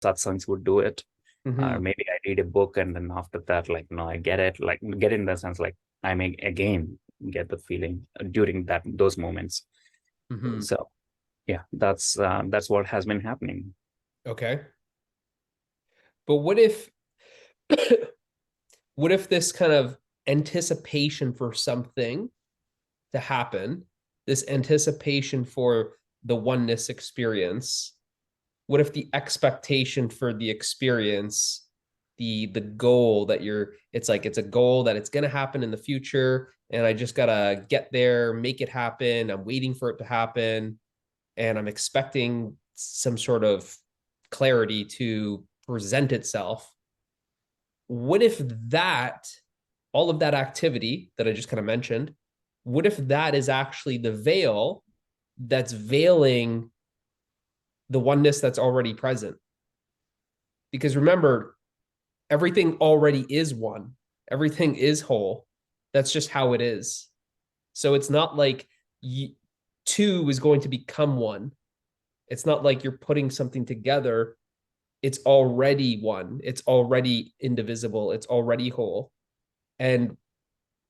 satsangs would do it. Or Hmm. maybe I read a book and then after that, like, I get it, like get it in the sense like I may again get the feeling during those moments. Hmm. So yeah, that's what has been happening. Okay. But what if this kind of anticipation for something to happen, this anticipation for the oneness experience, what if the expectation for the experience, the goal that you're, it's like it's a goal that it's going to happen in the future and I just got to get there, make it happen, I'm waiting for it to happen, and I'm expecting some sort of clarity to present itself. What if that, all of that activity that I just kind of mentioned, what if that is actually the veil that's veiling the oneness that's already present? Because remember, everything already is one, everything is whole. That's just how it is. So it's not like two is going to become one. It's not like you're putting something together. It's already one. It's already indivisible. It's already whole. And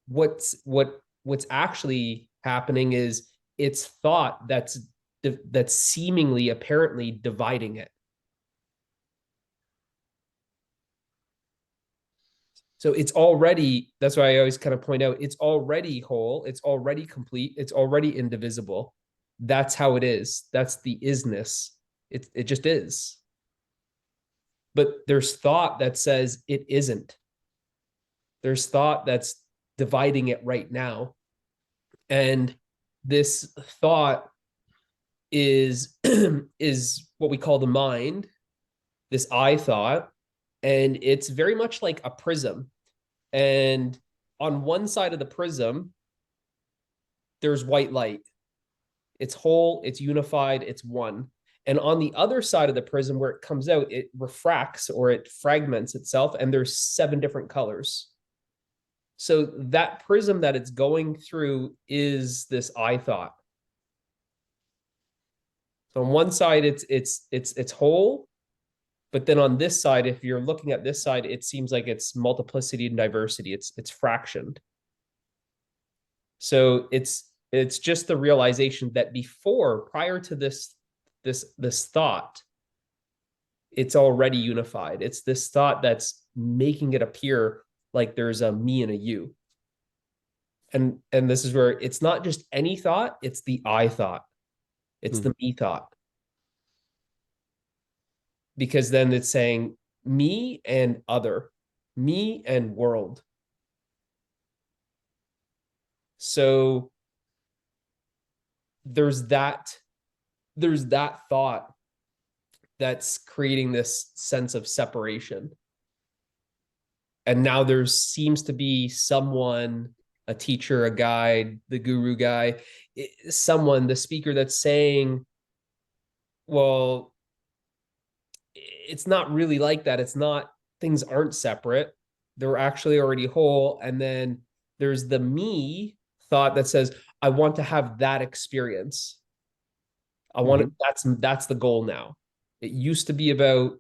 what's actually happening is it's thought that's seemingly apparently dividing it. So it's already, that's why I always kind of point out, it's already whole, it's already complete, it's already indivisible. That's how it is. That's the isness. It just is. But there's thought that says it isn't. There's thought that's dividing it right now. And this thought is is what we call the mind, this I thought, and it's very much like a prism. And on one side of the prism, there's white light. It's whole, it's unified, it's one. And on the other side of the prism, where it comes out, it refracts or it fragments itself, and there's 7 different colors. So that prism that it's going through is this I thought. So on one side, it's whole, but then on this side, if you're looking at this side, it seems like it's multiplicity and diversity. It's fractioned. So it's just the realization that before, prior to this thought, it's already unified. It's this thought that's making it appear like there's a me and a you. And this is where it's not just any thought, it's the I thought. It's Hmm. the me thought. Because then it's saying me and other, me and world. So there's that there's that thought that's creating this sense of separation. And now there seems to be someone, a teacher, a guide, the guru guy, someone, the speaker that's saying, well, it's not really like that. It's not, things aren't separate. They're actually already whole. And then there's the me thought that says, I want to have that experience. I want it, Hmm. that's the goal now. It used to be about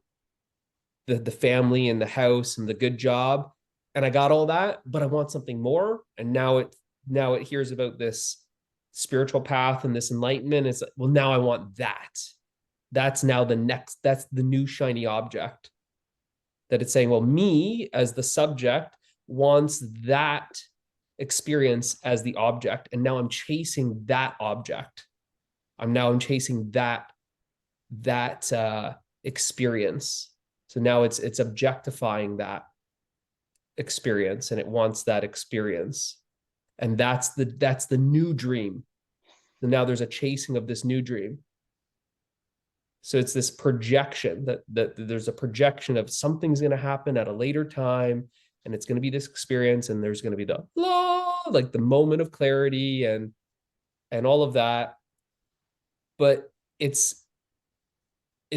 the family and the house and the good job, and I got all that, but I want something more. And now it hears about this spiritual path and this enlightenment. It's like, well, now I want that. That's now the next, that's the new shiny object, that it's saying, well, me as the subject wants that experience as the object, and now I'm chasing that object. I'm chasing that experience. So now it's objectifying that experience, and it wants that experience, and that's the new dream. And now there's a chasing of this new dream. So it's this projection that there's a projection of something's going to happen at a later time, and it's going to be this experience, and there's going to be the like the moment of clarity and all of that. But it's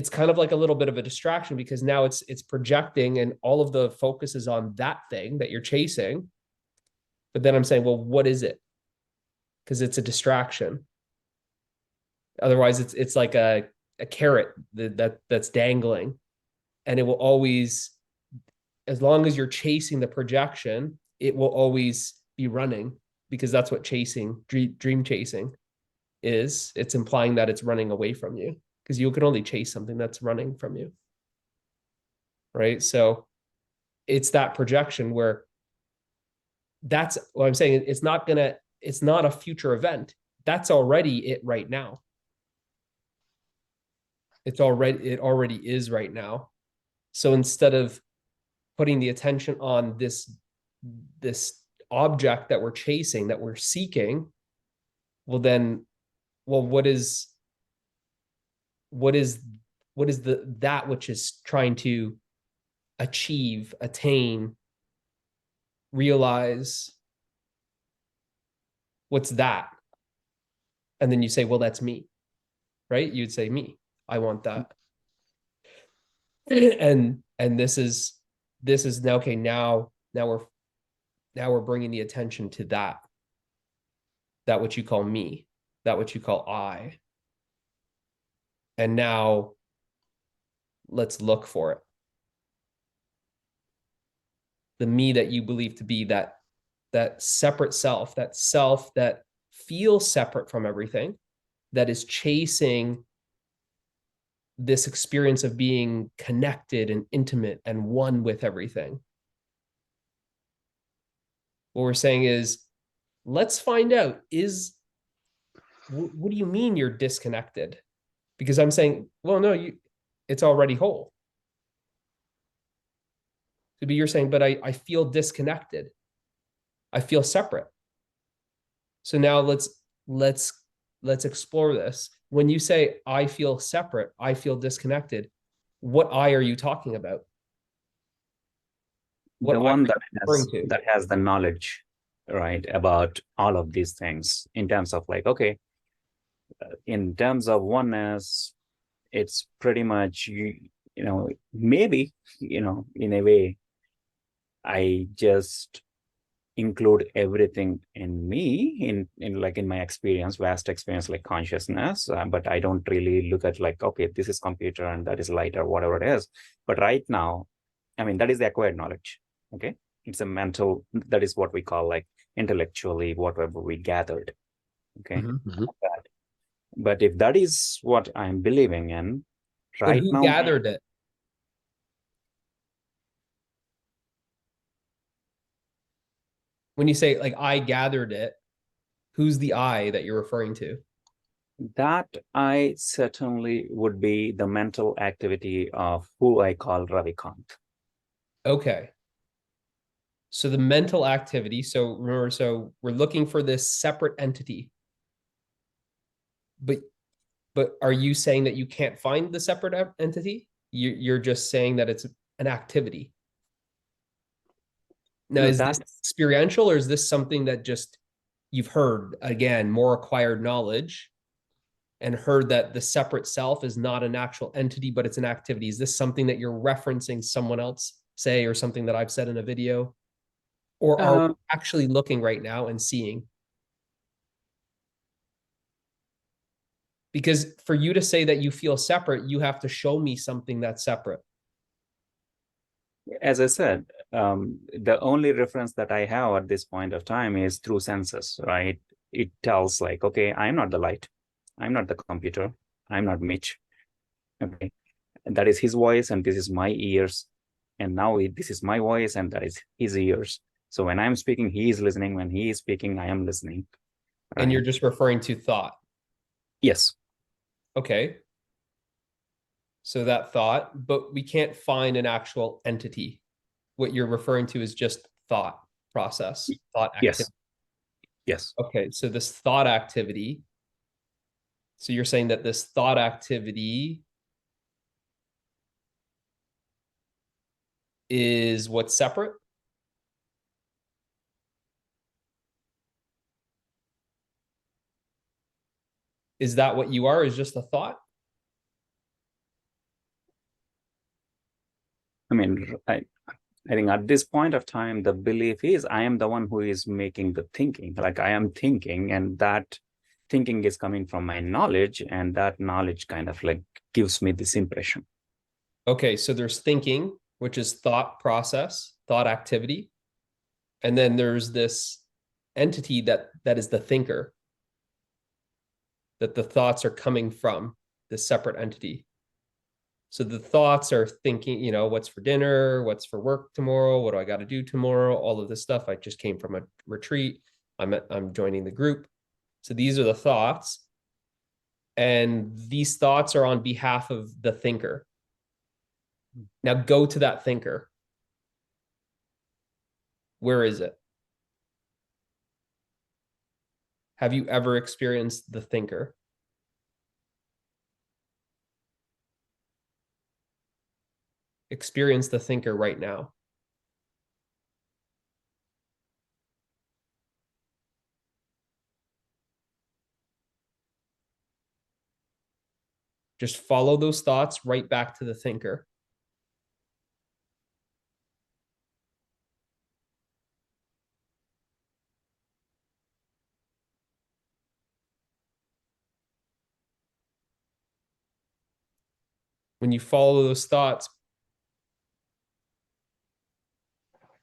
kind of like a little bit of a distraction, because now it's projecting and all of the focus is on that thing that you're chasing. But then I'm saying, well, what is it? Because it's a distraction. Otherwise, it's like a carrot that's dangling. And it will always, as long as you're chasing the projection, it will always be running, because that's what chasing, dream chasing is. It's implying that it's running away from you, because you can only chase something that's running from you. Right? So it's that projection where that's what I'm saying. It's not a future event. That's already it right now. It already is right now. So instead of putting the attention on this object that we're chasing, that we're seeking, what is that which is trying to achieve, attain, realize? What's that? And then you say, well, that's me, right? You'd say, me, I want that. And this is now, okay, now we're bringing the attention to that which you call me, that which you call I. And now let's look for it. The me that you believe to be that separate self, that feels separate from everything, that is chasing this experience of being connected and intimate and one with everything. What we're saying is, let's find out, what do you mean you're disconnected? Because I'm saying, well, no, it's already whole. But you're saying, but I feel disconnected. I feel separate. So now let's explore this. When you say I feel separate, I feel disconnected, what I are you talking about? The one that has the knowledge, right, about all of these things, in terms of like, okay, in terms of oneness, it's pretty much, maybe, in a way, I just include everything in me, in my experience, vast experience, like consciousness, but I don't really look at like, okay, this is computer and that is light or whatever it is. But right now, I mean, that is the acquired knowledge. Okay, it's a mental, that is what we call like intellectually whatever we gathered. Okay. But if that is what I'm believing in right who now, gathered it? When you say like I gathered it, who's the I that you're referring to? That I certainly would be the mental activity of who I call Ravikant. Okay. So the mental activity, so remember, so we're looking for this separate entity. But are you saying that you can't find the separate entity? You're just saying that it's an activity. Now, No, is this experiential, or is this something that just you've heard, again, more acquired knowledge, and heard that the separate self is not an actual entity, but it's an activity? Is this something that you're referencing someone else say, or something that I've said in a video? Or are we actually looking right now and seeing? Because for you to say that you feel separate, you have to show me something that's separate. As I said, the only reference that I have at this point of time is through senses, right? It tells like, okay, I'm not the light. I'm not the computer. I'm not Mitch. Okay. And that is his voice and this is my ears. And now this is my voice and that is his ears. So when I'm speaking, he is listening. When he is speaking, I am listening. Right? And you're just referring to thought. Yes. Okay. So that thought, but we can't find an actual entity. What you're referring to is just thought process, thought activity. Yes. Okay. So this thought activity. So you're saying that this thought activity is what's separate? Is that what you are? Is just a thought? I mean, I think at this point of time, the belief is I am the one who is making the thinking. Like I am thinking, and that thinking is coming from my knowledge, and that knowledge kind of like gives me this impression. Okay, so there's thinking, which is thought process, thought activity. And then there's this entity that is the thinker, that the thoughts are coming from, this separate entity. So the thoughts are thinking, what's for dinner, what's for work tomorrow, what do I got to do tomorrow, all of this stuff. I just came from a retreat. I'm joining the group. So these are the thoughts. And these thoughts are on behalf of the thinker. Now go to that thinker. Where is it? Have you ever experienced the thinker? Experience the thinker right now. Just follow those thoughts right back to the thinker. When you follow those thoughts,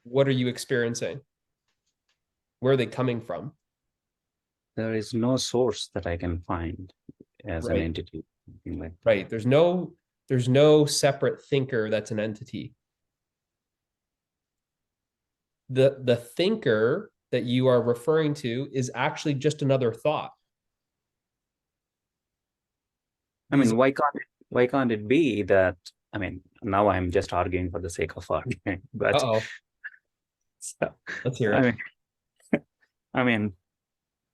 what are you experiencing? Where are they coming from? There is no source that I can find as an entity. Like right. There's no separate thinker that's an entity. The thinker that you are referring to is actually just another thought. I mean, why can't it be that? I mean, now I'm just arguing for the sake of arguing, but so, let's hear I it. mean, I mean,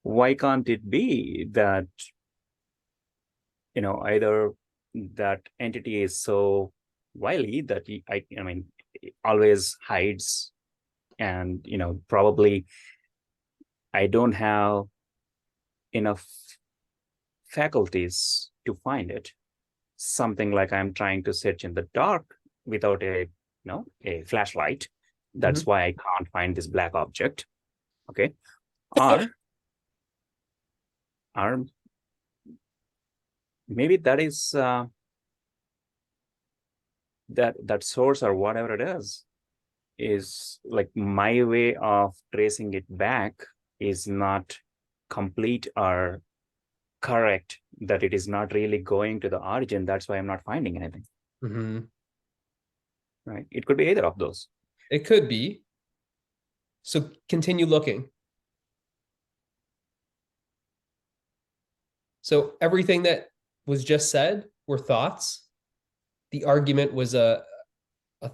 why can't it be that, either that entity is so wily that I mean, it always hides, and probably I don't have enough faculties to find it. Something like I'm trying to search in the dark without a flashlight. That's why I can't find this black object. Okay. Or maybe that is that source, or whatever it is like my way of tracing it back is not complete or correct, that it is not really going to the origin. That's why I'm not finding anything. Right? It could be either of those. It could be. So continue looking. So everything that was just said were thoughts. The argument was a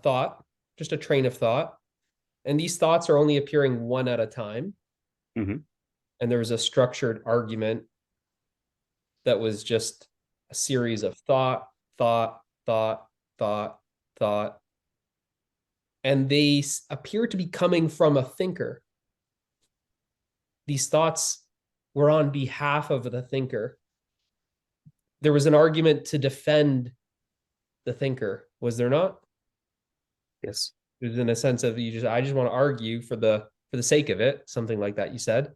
thought, just a train of thought. And these thoughts are only appearing one at a time. And there was a structured argument that was just a series of thought. And they appear to be coming from a thinker. These thoughts were on behalf of the thinker. There was an argument to defend the thinker, was there not? Yes. It was in a sense of I just want to argue for the sake of it, something like that, you said.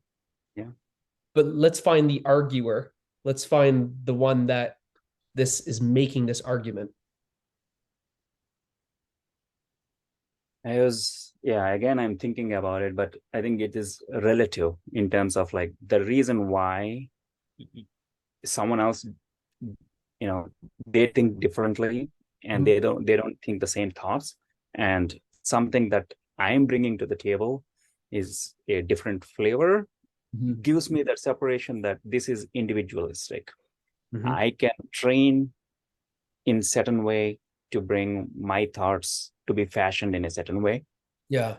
Yeah. But let's find the arguer. Let's find the one that this is making this argument. Again, I'm thinking about it, but I think it is relative in terms of like the reason why someone else, they think differently, and they don't think the same thoughts, and something that I'm bringing to the table is a different flavor, gives me that separation that this is individualistic. I can train in certain way to bring my thoughts to be fashioned in a certain way. Yeah.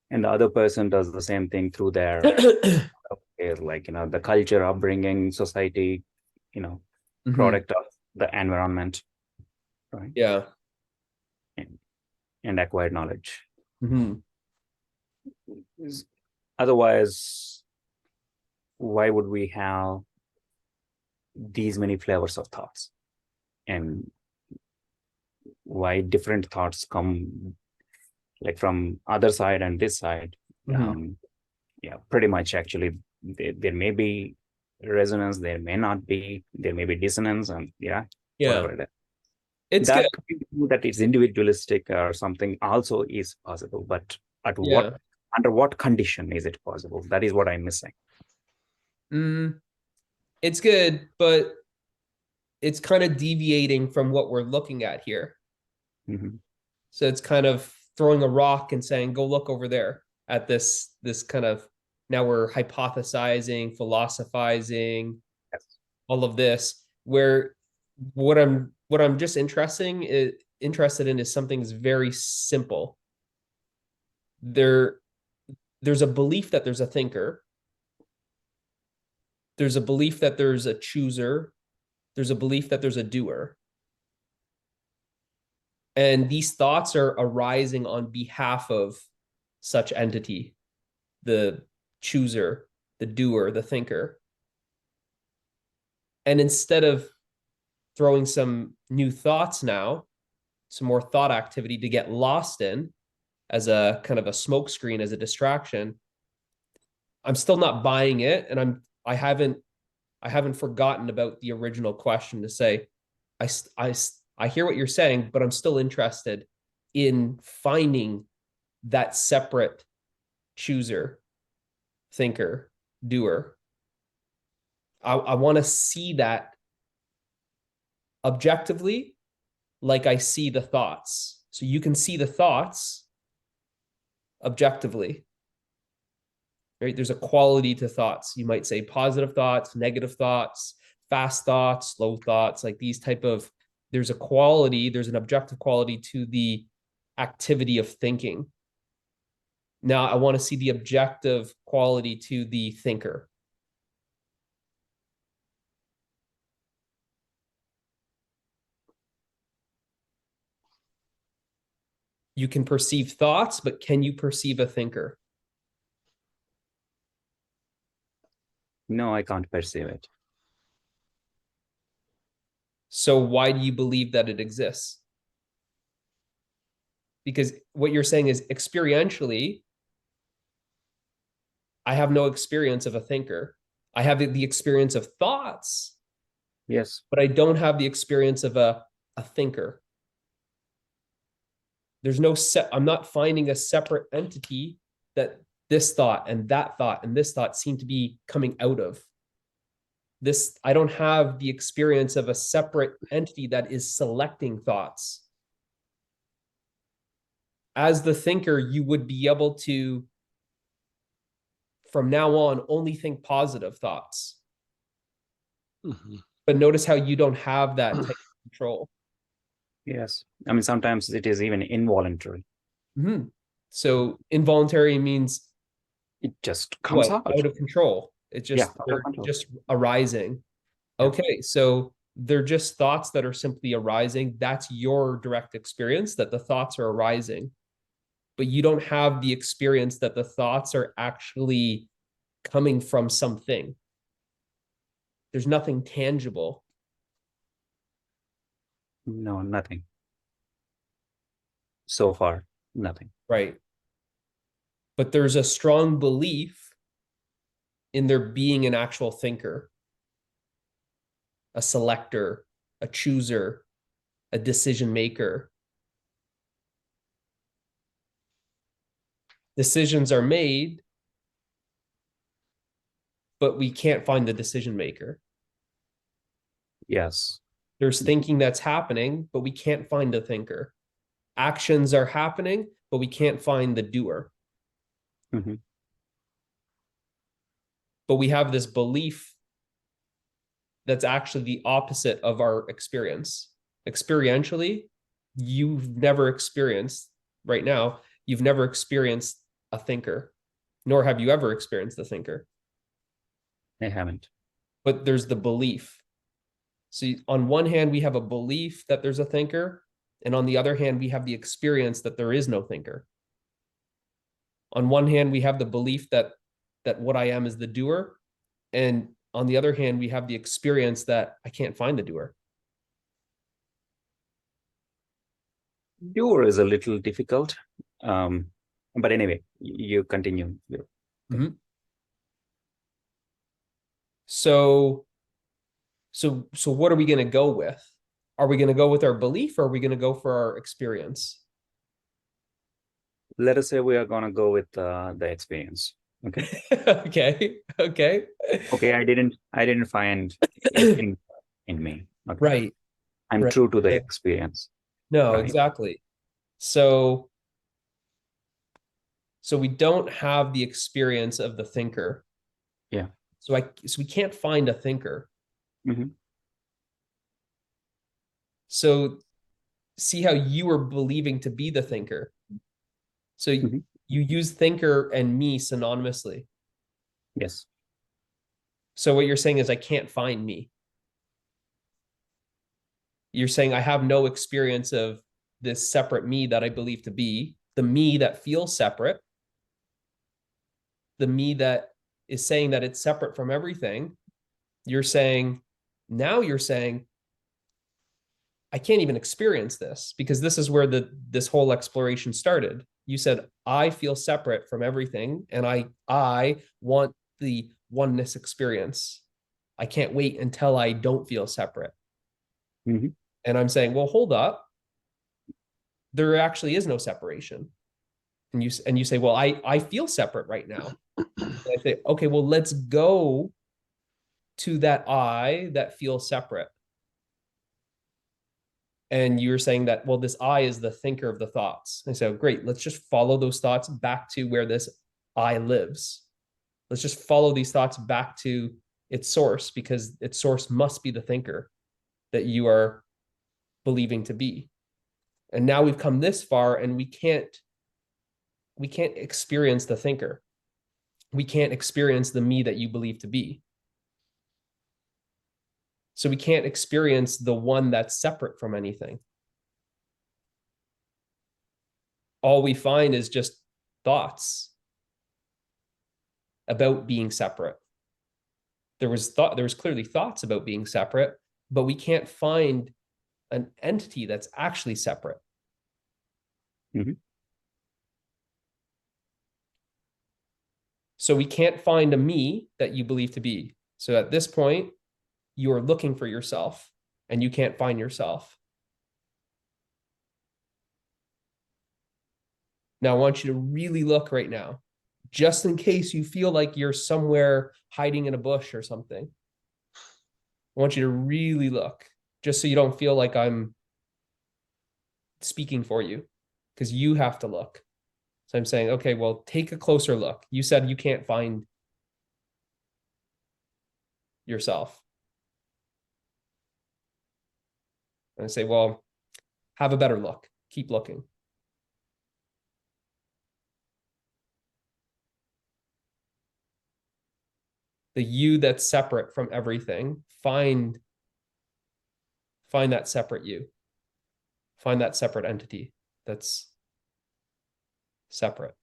And the other person does the same thing through their like, the culture, upbringing, society, product of the environment, right? Yeah. And acquired knowledge. Otherwise, why would we have these many flavors of thoughts? And why different thoughts come like from other side and this side? Pretty much actually there may be resonance, there may not be, there may be dissonance, and whatever it is. It's that good. that it's individualistic or something also is possible, but at what, Yeah. under what condition is it possible? That is what I'm missing. It's good, but it's kind of deviating from what we're looking at here. Mm-hmm. So it's kind of throwing a rock and saying, go look over there at this kind of, now we're hypothesizing, philosophizing, Yes. all of this, where what I'm just interested in is something that's very simple. There's a belief that there's a thinker. There's a belief that there's a chooser. There's a belief that there's a doer. And these thoughts are arising on behalf of such entity, the chooser, the doer, the thinker. And instead of throwing some new thoughts now, some more thought activity to get lost in as a kind of a smokescreen, as a distraction, I'm still not buying it. And I haven't forgotten about the original question to say, I, I, I hear what you're saying, but I'm still interested in finding that separate chooser, thinker, doer. I want to see that objectively, like I see the thoughts. So you can see the thoughts objectively, right? There's a quality to thoughts. You might say positive thoughts, negative thoughts, fast thoughts, slow thoughts, like these type of, there's a quality, there's an objective quality to the activity of thinking. Now I want to see the objective quality to the thinker. You can perceive thoughts, but can you perceive a thinker? No, I can't perceive it. So why do you believe that it exists? Because what you're saying is experientially, I have no experience of a thinker. I have the experience of thoughts, Yes. but I don't have the experience of a thinker. There's no set, I'm not finding a separate entity that this thought and that thought and this thought seem to be coming out of. This, I don't have the experience of a separate entity that is selecting thoughts. As the thinker, you would be able to, from now on, only think positive thoughts. Mm-hmm. But notice how you don't have that type of control. Yes. I mean, sometimes it is even involuntary. Mm-hmm. So involuntary means It just comes what? out. Out of control. It's just, Yeah, they're just arising. Yeah. Okay, so they're just thoughts that are simply arising. That's your direct experience, that the thoughts are arising. But you don't have the experience that the thoughts are actually coming from something. There's nothing tangible. No, nothing. So far, nothing. Right. But there's a strong belief in there being an actual thinker, a selector, a chooser, a decision maker. Decisions are made, but we can't find the decision maker. Yes. There's thinking that's happening, but we can't find the thinker. Actions are happening, but we can't find the doer. Mm-hmm. But we have this belief that's actually the opposite of our experience. Experientially, you've never experienced, right now, you've never experienced a thinker, nor have you ever experienced a thinker. I haven't. But there's the belief. So on one hand, we have a belief that there's a thinker, and on the other hand, we have the experience that there is no thinker. On one hand, we have the belief that what I am is the doer, and on the other hand, we have the experience that I can't find the doer. Doer is a little difficult. But anyway, you continue. Mm-hmm. So what are we going to go with? Are we going to go with our belief, or are we going to go for our experience? Let us say we are going to go with the experience. Okay. Okay. Okay. Okay. I didn't find anything in me. Okay. Right. I'm Right. true to the experience. No, Right. exactly. So we don't have the experience of the thinker. Yeah. So we can't find a thinker. Mm-hmm. So see how you were believing to be the thinker. So Mm-hmm. you use thinker and me synonymously. Yes. So what you're saying is I can't find me. You're saying I have no experience of this separate me that I believe to be, the me that feels separate, the me that is saying that it's separate from everything. You're saying I can't even experience this, because this is where this whole exploration started. You said I feel separate from everything, and I want the oneness experience. I can't wait until I don't feel separate. Mm-hmm. And I'm saying, well, hold up. There actually is no separation. And you say, well, I feel separate right now. And I say, okay, well, let's go to that I that feels separate. And you're saying that, well, this I is the thinker of the thoughts. And so, great, let's just follow those thoughts back to where this I lives. Let's just follow these thoughts back to its source, because its source must be the thinker that you are believing to be. And now we've come this far, and we can't experience the thinker. We can't experience the me that you believe to be. So we can't experience the one that's separate from anything. All we find is just thoughts about being separate. There was clearly thoughts about being separate, but we can't find an entity that's actually separate. Mm-hmm. So we can't find a me that you believe to be. So at this point, you are looking for yourself, and you can't find yourself. Now I want you to really look right now, just in case you feel like you're somewhere hiding in a bush or something. I want you to really look, just so you don't feel like I'm speaking for you, because you have to look. So I'm saying, okay, well, take a closer look. You said you can't find yourself. And I say, well, have a better look. Keep looking. The you that's separate from everything, find that separate you. Find that separate entity that's separate.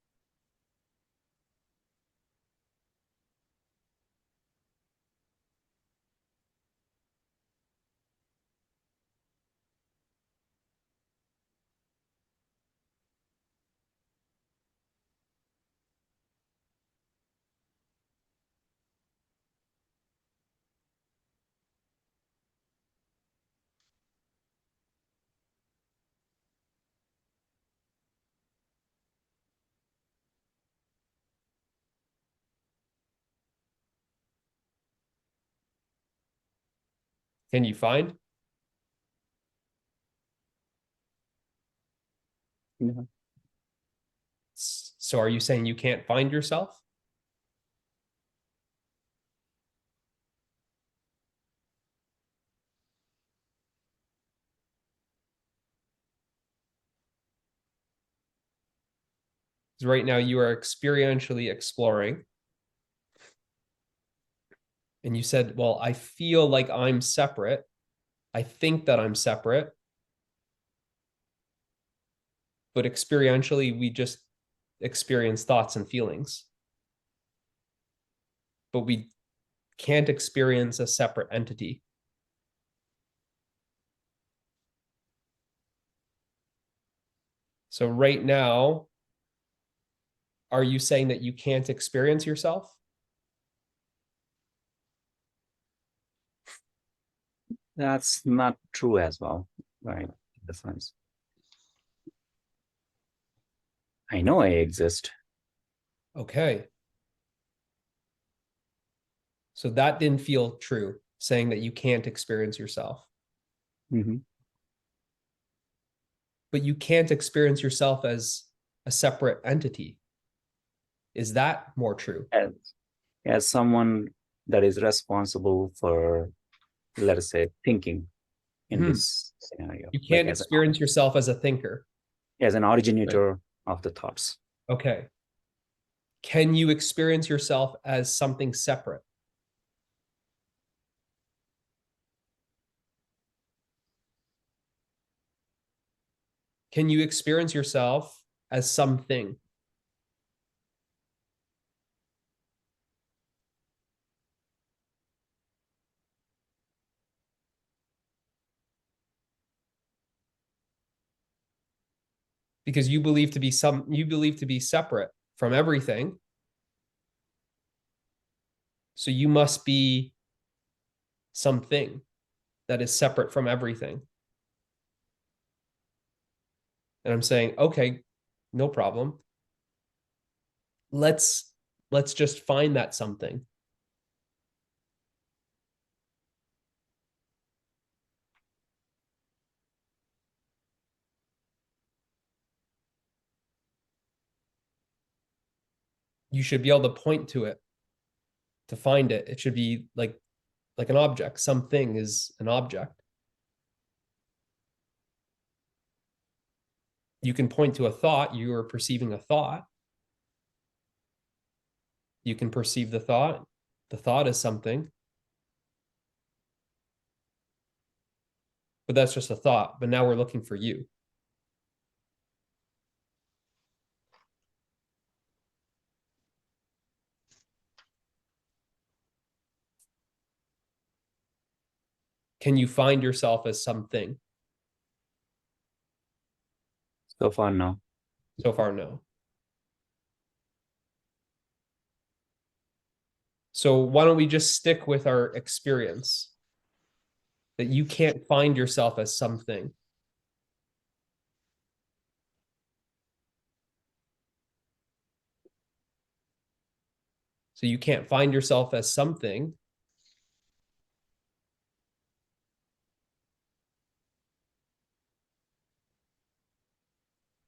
Can you find? Yeah. So are you saying you can't find yourself? Because right now you are experientially exploring. And you said, well, I feel like I'm separate. I think that I'm separate. But experientially, we just experience thoughts and feelings. But we can't experience a separate entity. So right now, are you saying that you can't experience yourself? That's not true as well, right? In the sense, I know I exist. Okay. So that didn't feel true, saying that you can't experience yourself. Mhm. But you can't experience yourself as a separate entity. Is that more true? As someone that is responsible for, let us say, thinking in this scenario, You like can't experience yourself as a thinker. as an originator of the thoughts. Okay. Can you experience yourself as something separate? Can you experience yourself as something? Because you believe to be separate from everything. So you must be something that is separate from everything. And I'm saying, okay, no problem. Let's just find that something. You should be able to point to it to find it. It should be like an object. Something is an object. You can point to a thought. You are perceiving a thought. You can perceive the thought. The thought is something. But that's just a thought. But now we're looking for you. Can you find yourself as something? So far, no. So far, no. So why don't we just stick with our experience that you can't find yourself as something? So you can't find yourself as something.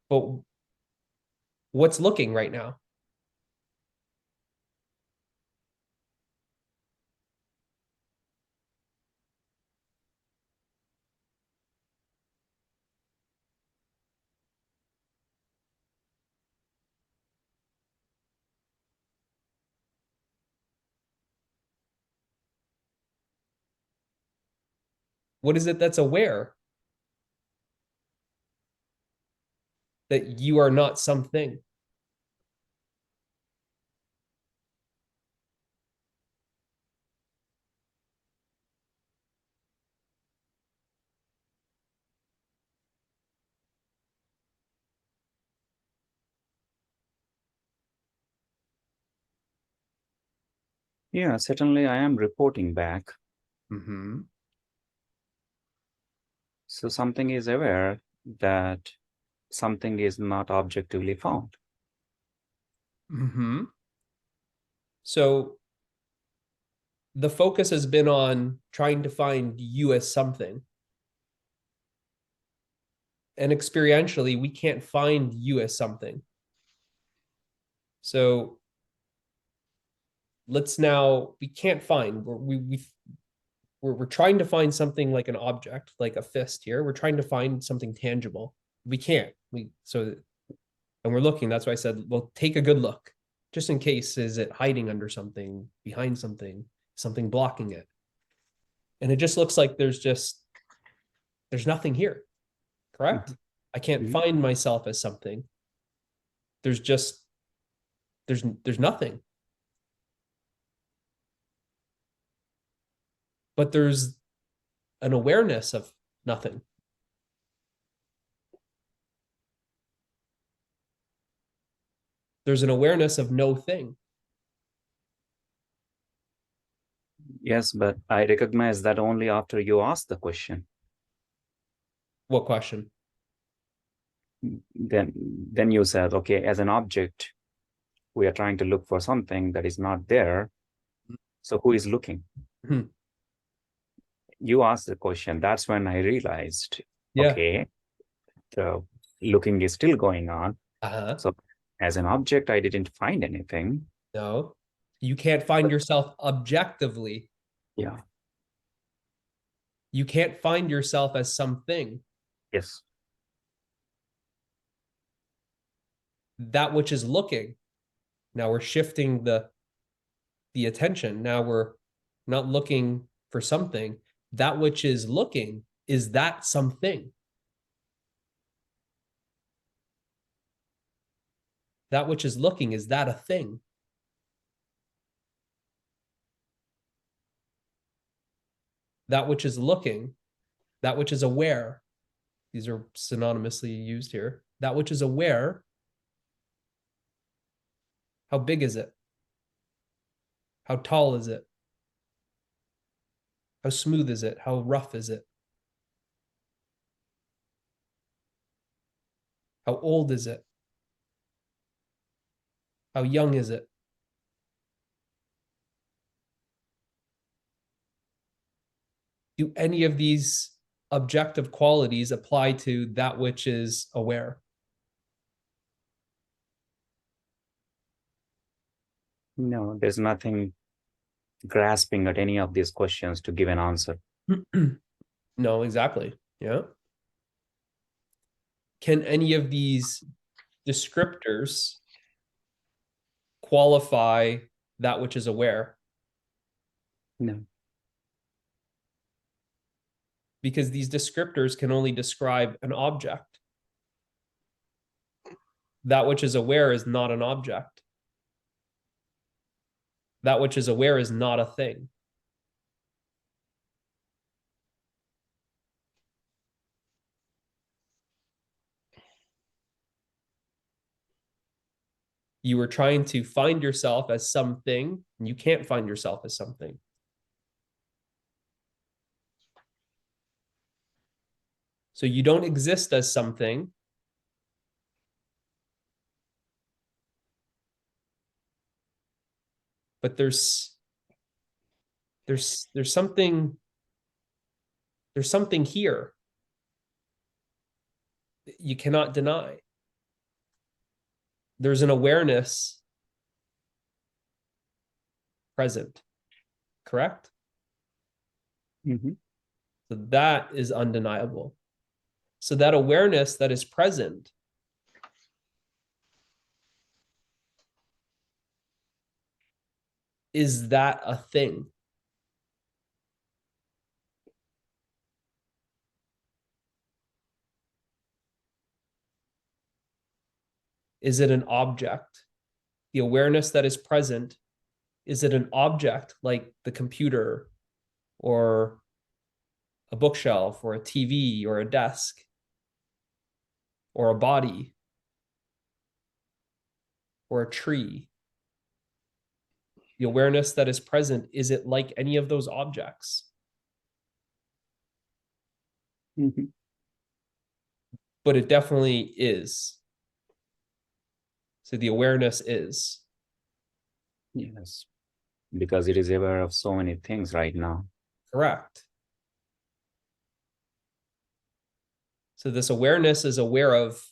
But what's looking right now? What is it that's aware that you are not something? Yeah, certainly I am reporting back. Mm-hmm. So something is aware that something is not objectively found. Mm-hmm. So the focus has been on trying to find you as something. And experientially, we can't find you as something. So we can't find, we're trying to find something like an object, like a fist here. We're trying to find something tangible. We can't. And we're looking. That's why I said, well, take a good look, just in case. Is it hiding under something, behind something, something blocking it? And it just looks like there's nothing here. Correct? I can't find myself as something. There's just there's nothing. But there's an awareness of nothing. There's an awareness of no thing. Yes, but I recognize that only after you ask the question. What question? Then you said, okay, as an object, we are trying to look for something that is not there. So who is looking? Hmm. You asked the question. That's when I realized, Yeah. okay, the looking is still going on. Uh-huh. So as an object, I didn't find anything. No. You can't find yourself objectively. Yeah. You can't find yourself as something. Yes. That which is looking. Now we're shifting the attention. Now we're not looking for something. That which is looking, is that something? That which is looking, is that a thing? That which is looking, that which is aware. These are synonymously used here. That which is aware, how big is it? How tall is it? How smooth is it? How rough is it? How old is it? How young is it? Do any of these objective qualities apply to that which is aware? No, there's nothing grasping at any of these questions to give an answer. No, exactly. Yeah. Can any of these descriptors qualify that which is aware? No. Because these descriptors can only describe an object. That which is aware is not an object. That which is aware is not a thing. You were trying to find yourself as something, and you can't find yourself as something. So you don't exist as something. But there's something here you cannot deny. There's an awareness present, correct? Mm-hmm. So that is undeniable. So that awareness that is present is that a thing? Is it an object? The awareness that is present, is it an object like the computer or a bookshelf or a TV or a desk or a body or a tree? The awareness that is present, is it like any of those objects? Mm-hmm. But it definitely is. So the awareness is. Yes. Because it is aware of so many things right now. Correct. So this awareness is aware of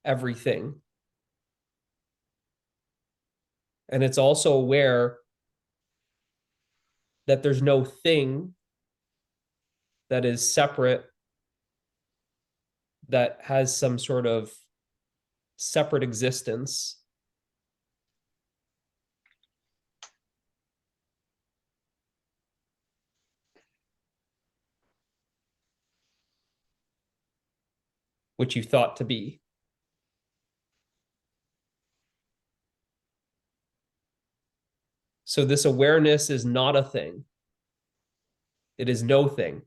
everything. And it's also aware that there's no thing that is separate, that has some sort of separate existence. Which you thought to be. So this awareness is not a thing. It is no thing.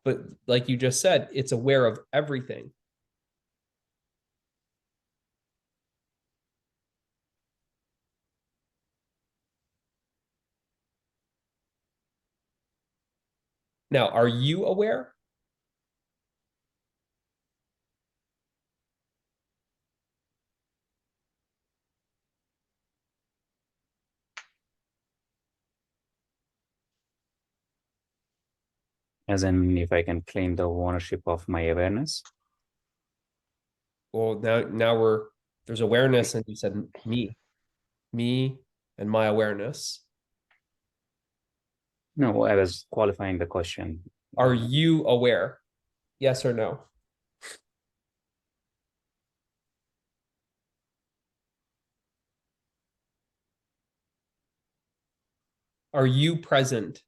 But like you just said, it's aware of everything. Now, are you aware? As in, if I can claim the ownership of my awareness. Well, now there's awareness, and you said me and my awareness. No, I was qualifying the question. Are you aware? Yes or no? Are you present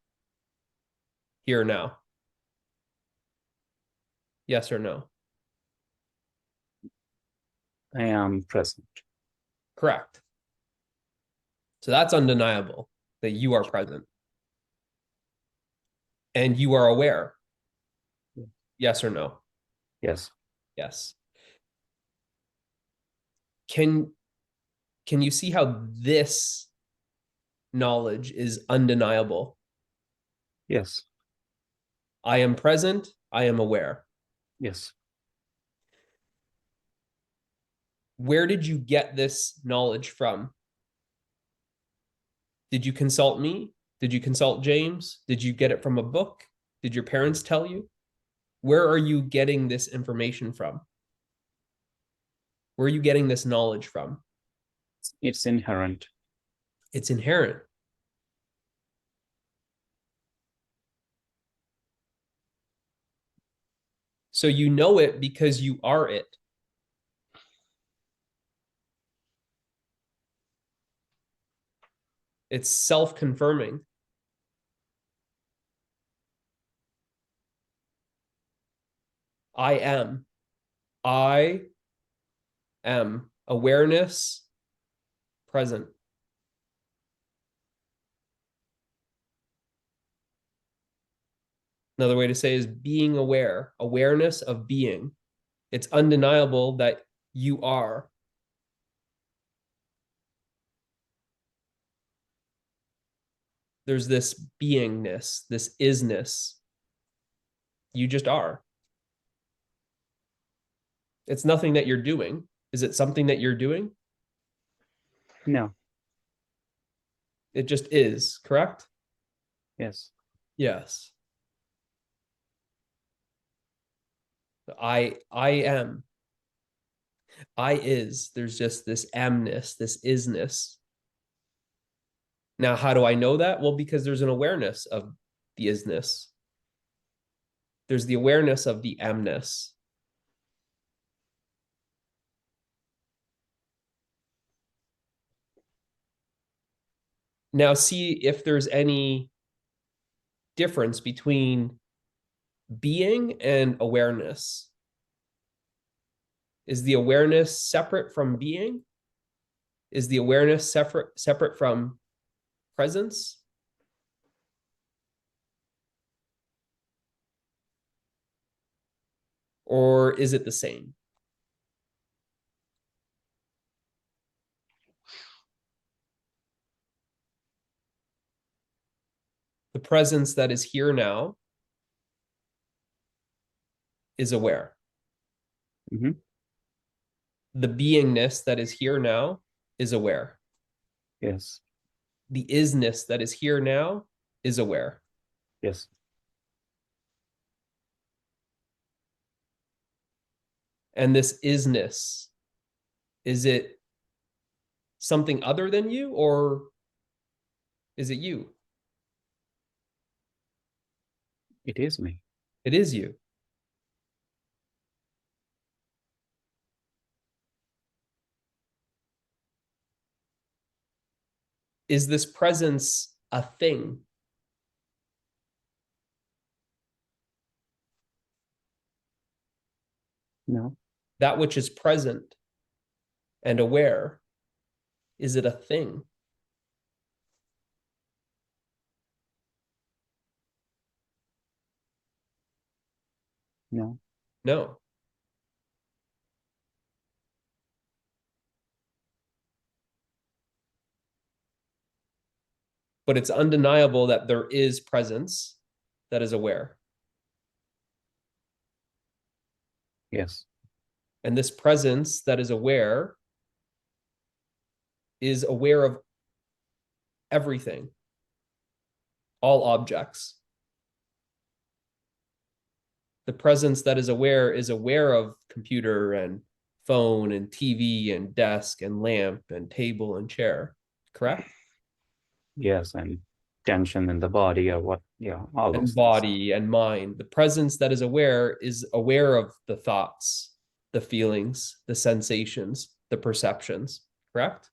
here now? Yes or no? I am present. Correct. So that's undeniable that you are present and you are aware. Yes or no? Yes. Yes. Can you see how this knowledge is undeniable? Yes. I am present. I am aware. Yes. Where did you get this knowledge from? Did you consult me? Did you consult James? Did you get it from a book? Did your parents tell you? Where are you getting this information from? Where are you getting this knowledge from? It's inherent. It's inherent. So you know it because you are it. It's self-confirming. I am. I am. Awareness, present. Another way to say is being aware, awareness of being. It's undeniable that you are. There's this beingness, this isness. You just are. It's nothing that you're doing. Is it something that you're doing? No. It just is, correct? Yes. Yes. I am. I is. There's just this amness, this isness. Now, how do I know that? Well, because there's an awareness of the isness. There's the awareness of the amness. Now, see if there's any difference between being and awareness. Is the awareness separate from being? Is the awareness separate from presence? Or is it the same? The presence that is here now is aware. Mm-hmm. The beingness that is here now is aware. Yes. The isness that is here now is aware. Yes. And this isness, is it something other than you, or is it you? It is me. It is you. Is this presence a thing? No. That which is present and aware, is it a thing? No. No. But it's undeniable that there is presence that is aware. Yes. And this presence that is aware of everything, all objects. The presence that is aware of computer and phone and TV and desk and lamp and table and chair, correct? Yes, and tension in the body or what, yeah, all And those body and mind. The presence that is aware of the thoughts, the feelings, the sensations, the perceptions, correct?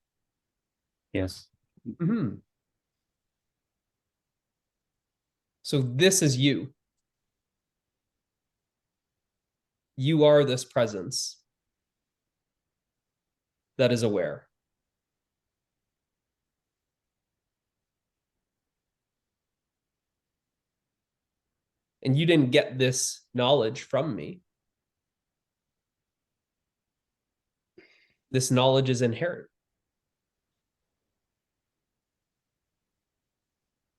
Yes. Mm-hmm. So this is you. You are this presence that is aware. And you didn't get this knowledge from me. This knowledge is inherent.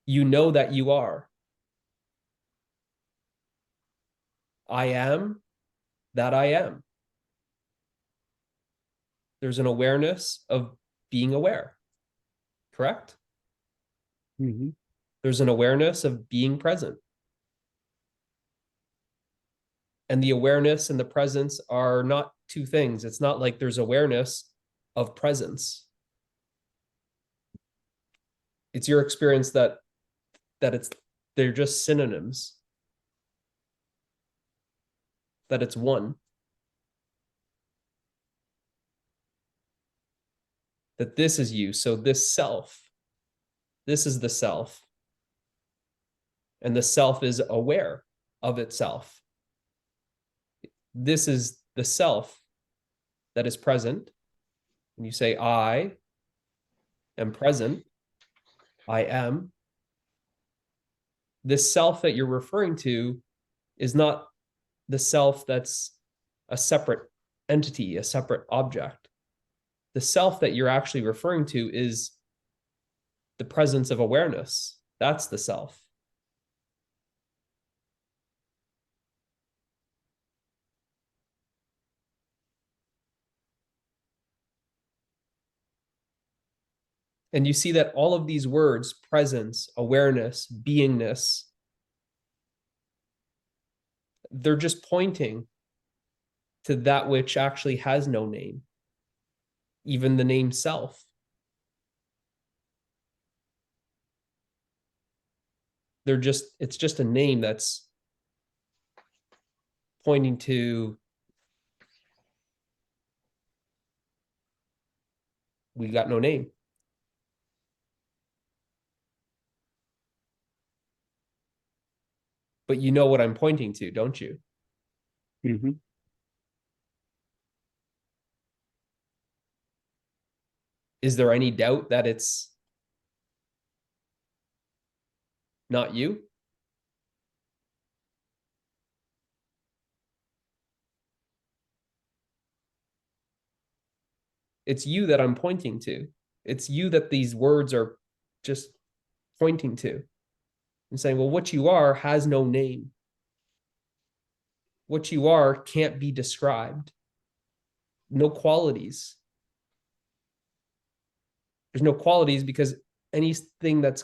You know that you are. I am that I am. There's an awareness of being aware, correct? Mm-hmm. There's an awareness of being present. And the awareness and the presence are not two things. It's not like there's awareness of presence. It's your experience that they're just synonyms, that it's one. That this is you. So this self, this is the self. And the self is aware of itself. This is the self that is present. And you say, I am present. I am. This self that you're referring to is not the self that's a separate entity, a separate object. The self that you're actually referring to is the presence of awareness. That's the self. And you see that all of these words, presence, awareness, beingness, they're just pointing to that which actually has no name, even the name self. It's just a name that's pointing to we got no name. But you know what I'm pointing to, don't you? Mm-hmm. Is there any doubt that it's not you? It's you that I'm pointing to. It's you that these words are just pointing to and saying, well, what you are has no name. What you are can't be described. No qualities. There's no qualities because anything that's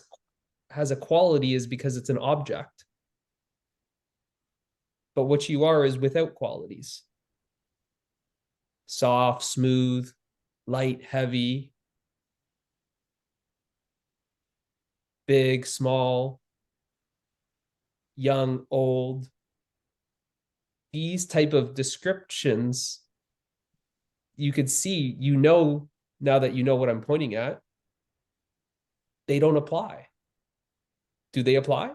has a quality is because it's an object. But what you are is without qualities. Soft, smooth, light, heavy, big, small, young, old. These type of descriptions, you could see, you know, now that you know what I'm pointing at, they don't apply. Do they apply?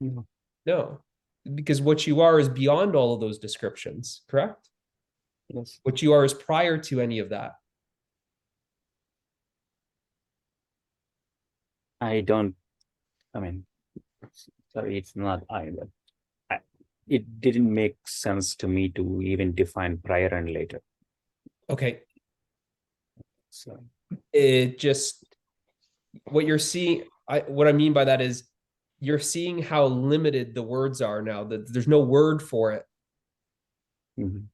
No. No, because what you are is beyond all of those descriptions, correct? Yes. What you are is prior to any of that. I mean, sorry, it's not but it didn't make sense to me to even define prior and later. Okay. So It just, what you're seeing, what I mean by that is you're seeing how limited the words are now, that there's no word for it. Mhm.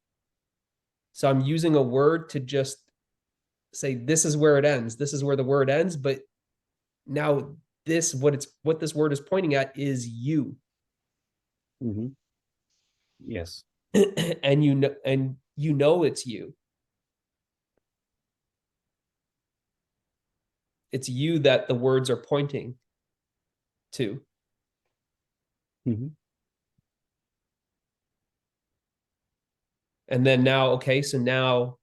So I'm using a word to just say, this is where it ends. This is where the word ends. But now what this word is pointing at is you. Mhm. Yes. And you know it's you. It's you that the words are pointing to. Mhm. And then now, okay, so now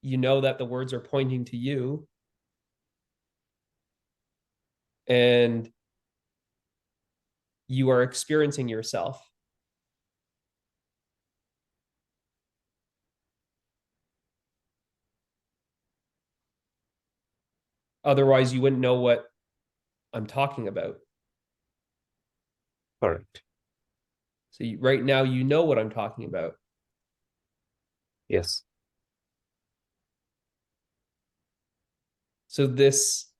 you know that the words are pointing to you. And you are experiencing yourself. Otherwise, you wouldn't know what I'm talking about. Correct. So right now, you know what I'm talking about. Yes. So this,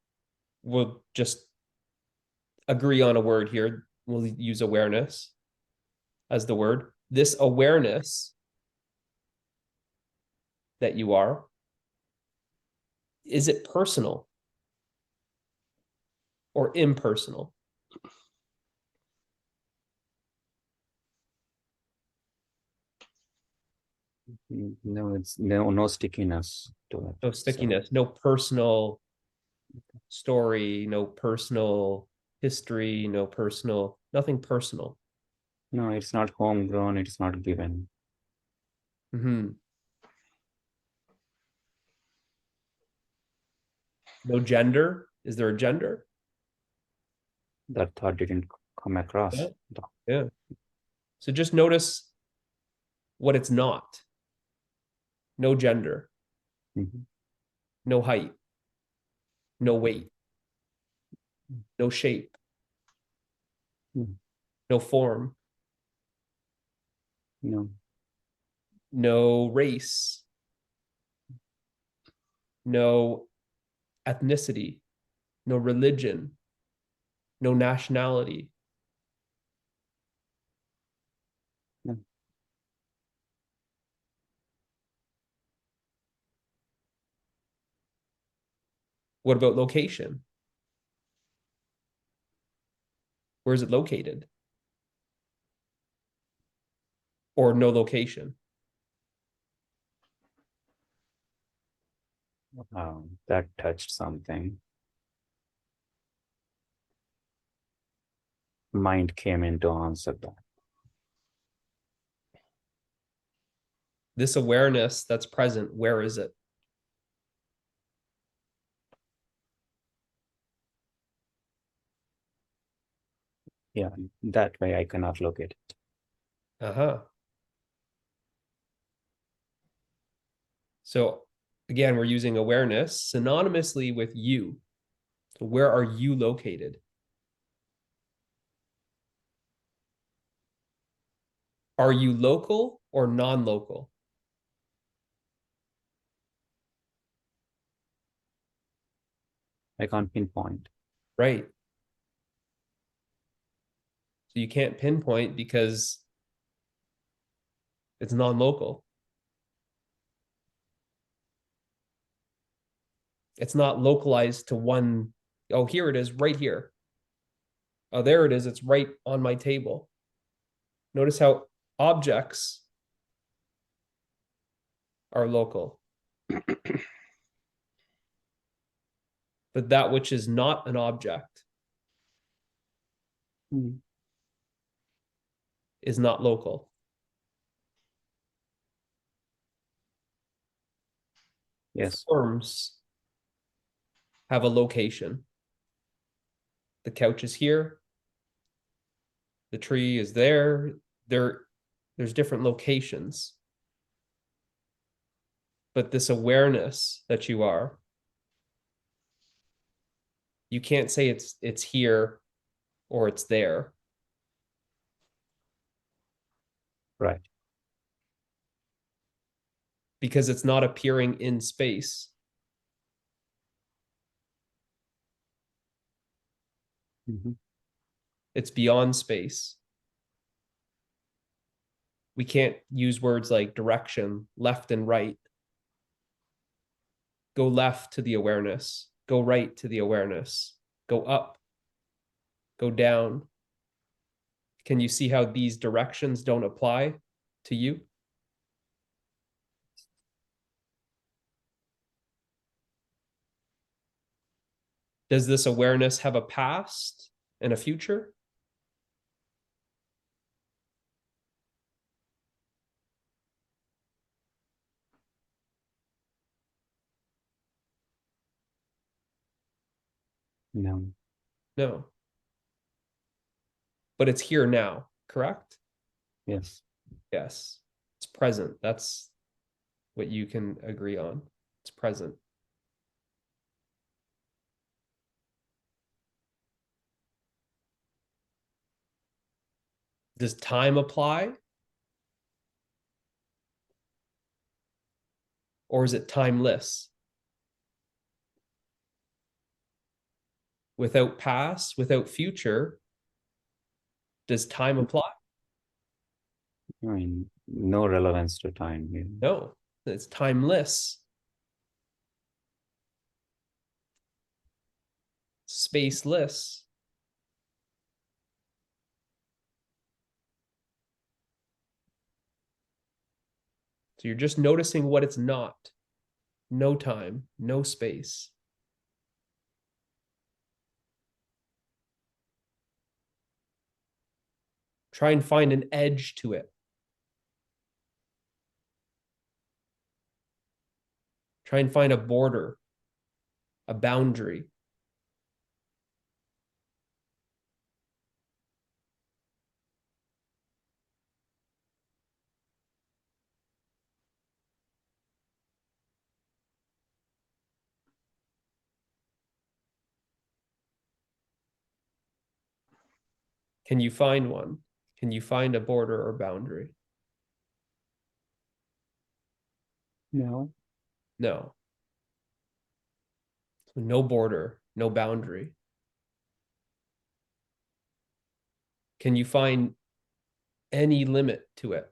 we'll just agree on a word here. We'll use awareness as the word. This awareness that you are, is it personal or impersonal? No, it's no stickiness to it. No stickiness, no personal story, no personal history, no personal, nothing personal. No, it's not homegrown. It's not given. Mm-hmm. No gender. Is there a gender? That thought didn't come across. Yeah. Yeah. So just notice what it's not. No gender, Mhm. no height, no weight, no shape, Mhm. no form, No. no race, no ethnicity, no religion, no nationality. No. What about location? Where is it located? Or no location? That touched something. Mind came in to answer that. This awareness that's present, where is it? Yeah, that way I cannot locate it. Uh-huh. So again, we're using awareness synonymously with you. So where are you located? Are you local or non-local? I can't pinpoint. Right. So you can't pinpoint because it's non-local. It's not localized to one. Oh, here it is, right here. Oh, there it is. It's right on my table. Notice how objects are local, but that which is not an object Mm. is not local. Yes. Forms have a location. The couch is here. The tree is there. There's different locations. But this awareness that you are, you can't say it's here or it's there. Right. Because it's not appearing in space. Mhm. It's beyond space. We can't use words like direction, left and right. Go left to the awareness. Go right to the awareness. Go up. Go down. Can you see how these directions don't apply to you? Does this awareness have a past and a future? No. No. But it's here now, correct? Yes. Yes. It's present. That's what you can agree on. It's present. Does time apply? Or is it timeless? Without past, without future, does time apply? I mean, no relevance to time. Yeah. No, it's timeless. Spaceless. So you're just noticing what it's not. No time, no space. Try and find an edge to it. Try and find a border, a boundary. Can you find one? Can you find a border or boundary? No. No. No border, no boundary. Can you find any limit to it?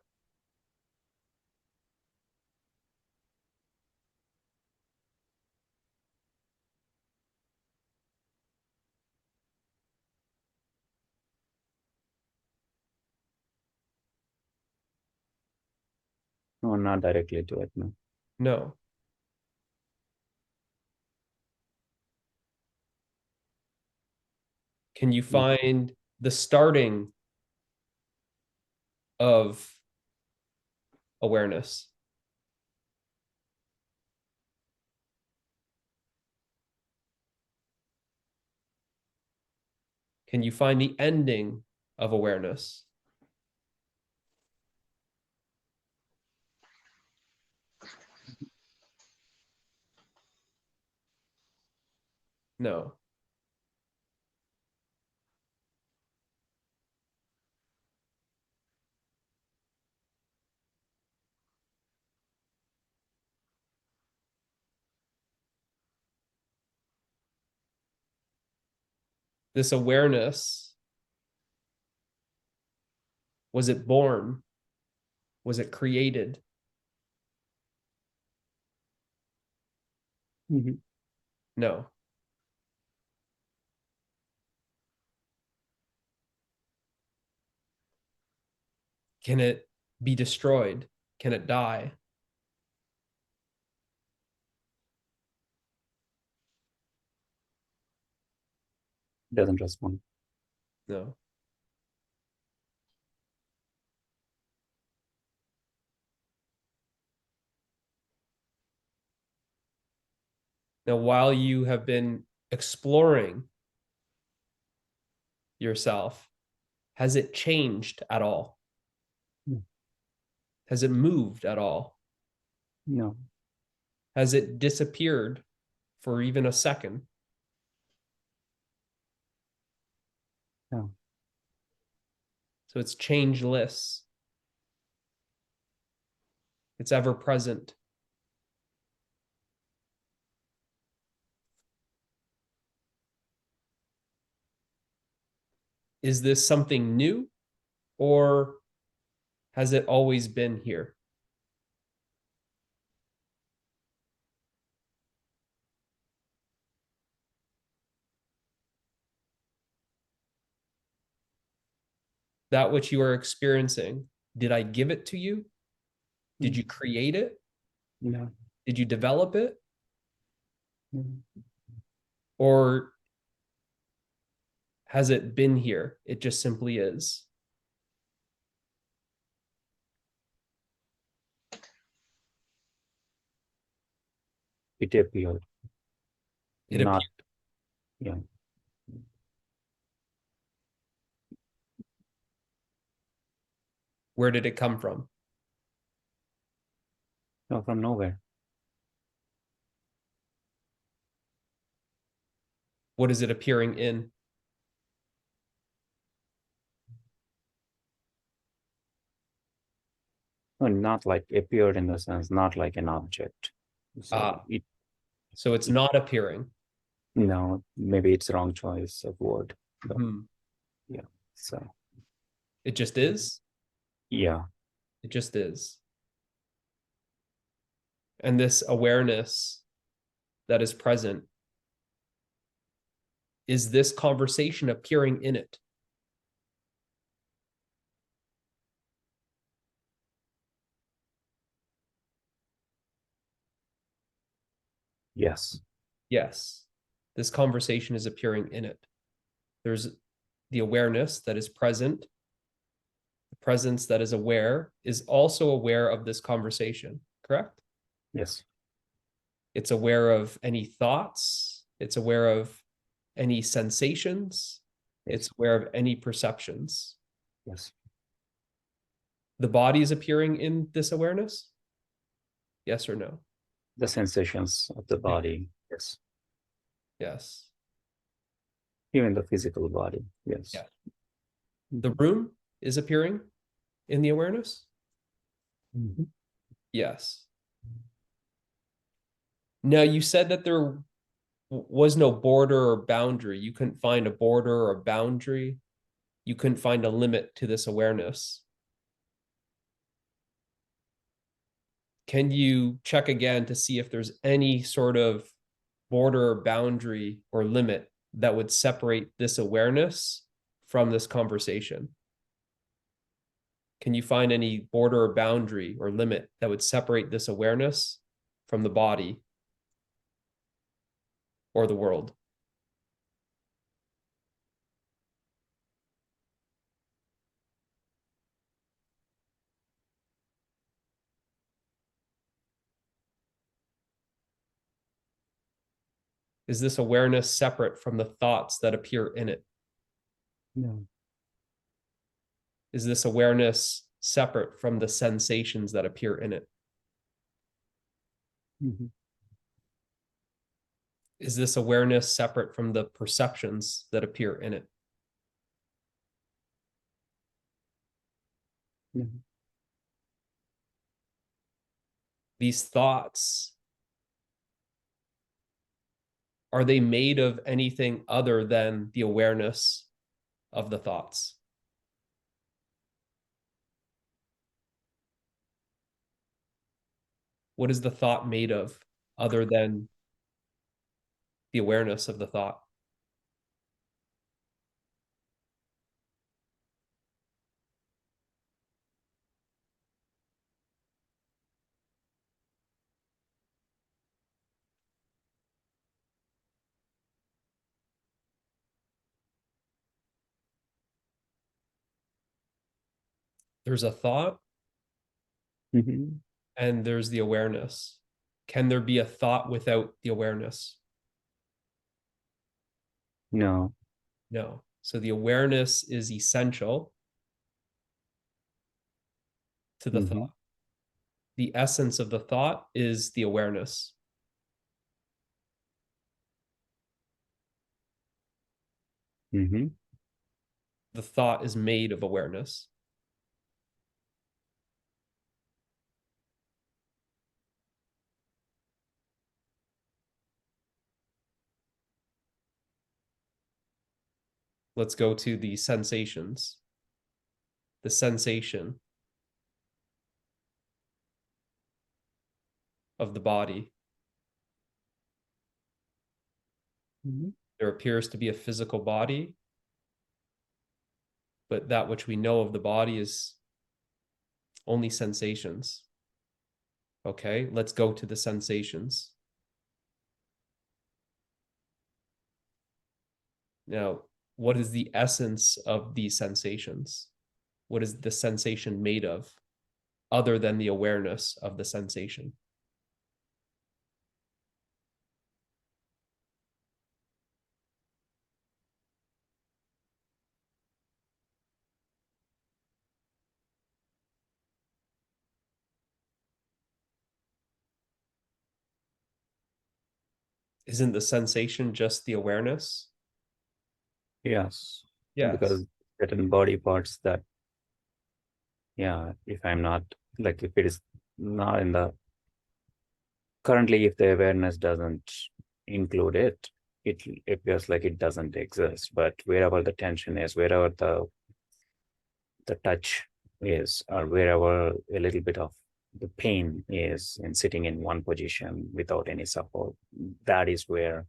No, not directly to it. No. No. Can you find the starting of awareness? Can you find the ending of awareness? No. This awareness, was it born? Was it created? Mhm. No. Can it be destroyed? Can it die? Doesn't respond. No. Now, while you have been exploring yourself, has it changed at all? No. Has it moved at all? No. Has it disappeared for even a second? No. So it's changeless. It's ever present. Is this something new, or has it always been here? That which you are experiencing, did I give it to you? Did you create it? No. Did you develop it? No. Or has it been here? It just simply is. It appeared. It Not, appeared. yeah. Where did it come from? No, from nowhere. What is it appearing in? No, not like appeared in the sense, not like an object. So So it's not appearing. no, maybe it's wrong choice of word. But yeah. So It just is. yeah. It just is. And this awareness that is present, is this conversation appearing in it? Yes. Yes. This conversation is appearing in it. There's the awareness that is present. The presence that is aware is also aware of this conversation, correct? Yes. It's aware of any thoughts. It's aware of any sensations. Yes. It's aware of any perceptions. Yes. The body is appearing in this awareness? Yes or no? The sensations of the body. Yes. Yes. Even the physical body. Yes. Yeah. The room is appearing in the awareness? Mm-hmm. Yes. Now, you said that there was no border or boundary. You couldn't find a border or a boundary. You couldn't find a limit to this awareness. Can you check again to see if there's any sort of border or boundary or limit that would separate this awareness from this conversation? Can you find any border or boundary or limit that would separate this awareness from the body or the world? Is this awareness separate from the thoughts that appear in it? No. Is this awareness separate from the sensations that appear in it? Mm-hmm. Is this awareness separate from the perceptions that appear in it? Mm-hmm. These thoughts, are they made of anything other than the awareness of the thoughts? What is the thought made of other than the awareness of the thought? There's a thought Mm-hmm. and there's the awareness. Can there be a thought without the awareness? No. No. So the awareness is essential to the Mm-hmm. thought. The essence of the thought is the awareness. Mm-hmm. The thought is made of awareness. Let's go to the sensations. The sensation of the body. There appears to be a physical body, but that which we know of the body is only sensations. Okay, let's go to the sensations. Now, what is the essence of these sensations? What is the sensation made of, other than the awareness of the sensation? Isn't the sensation just the awareness? Yes. Yes. Because certain body parts that, yeah, if I'm not, like, if it is not in the, currently, if the awareness doesn't include it, it appears like it doesn't exist. But wherever the tension is, wherever the touch is, or wherever a little bit of the pain is in sitting in one position without any support, that is where,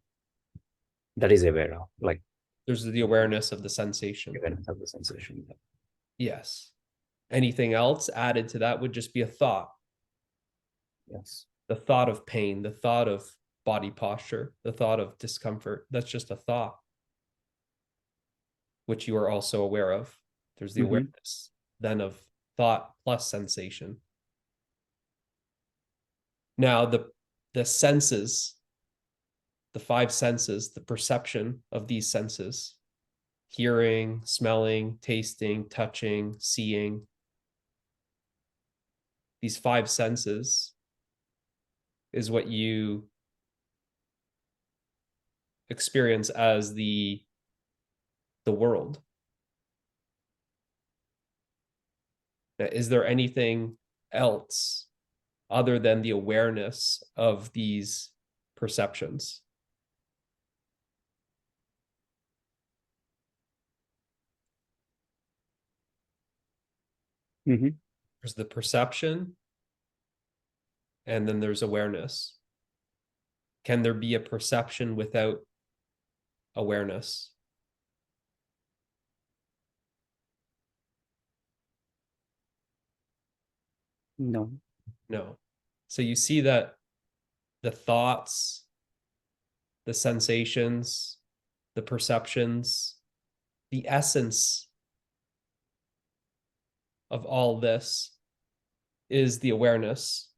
that is aware of, like, There's the awareness of the sensation. awareness of the sensation. Yes. Anything else added to that would just be a thought. Yes. The thought of pain, the thought of body posture, the thought of discomfort. That's just a thought, which you are also aware of. There's the awareness then of thought plus sensation. Now, the senses, the five senses, the perception of these senses, hearing, smelling, tasting, touching, seeing, these five senses is what you experience as the world. Now, is there anything else other than the awareness of these perceptions? There's the perception, and then there's awareness. Can there be a perception without awareness? No. No. So you see that the thoughts, the sensations, the perceptions, the essence of all this is the awareness.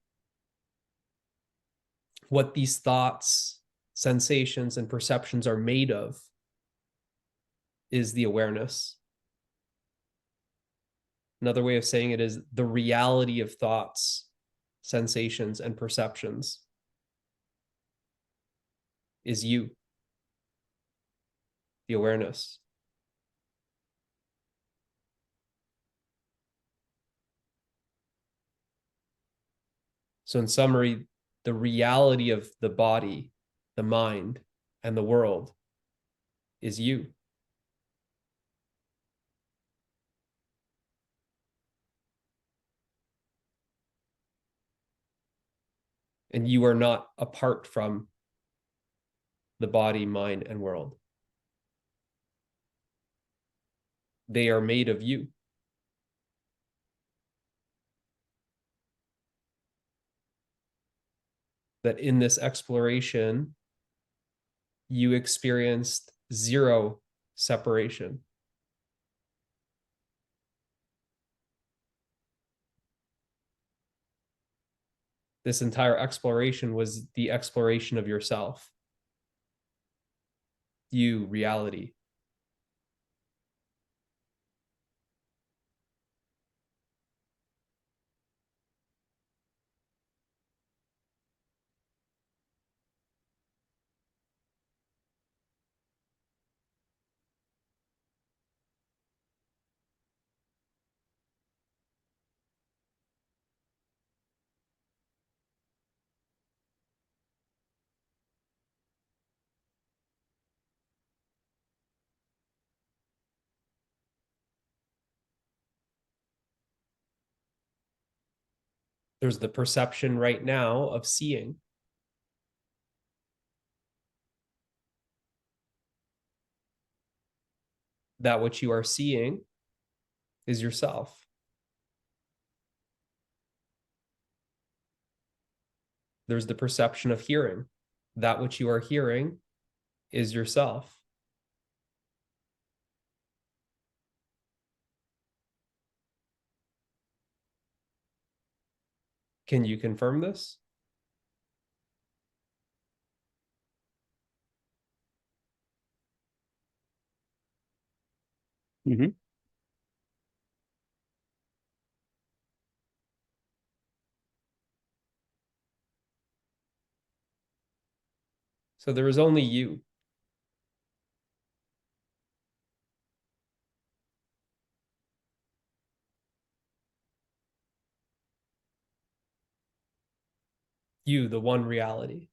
What these thoughts, sensations, and perceptions are made of is the awareness. Another way of saying it is the reality of thoughts, sensations, and perceptions is you, the awareness. So in summary, the reality of the body, the mind, and the world is you. And you are not apart from the body, mind, and world. They are made of you. That in this exploration, you experienced zero separation. This entire exploration was the exploration of yourself, you, reality. There's the perception right now of seeing. That which you are seeing is yourself. There's the perception of hearing. That which you are hearing is yourself. Can you confirm this? Mm-hmm. So there is only you. You, the one reality.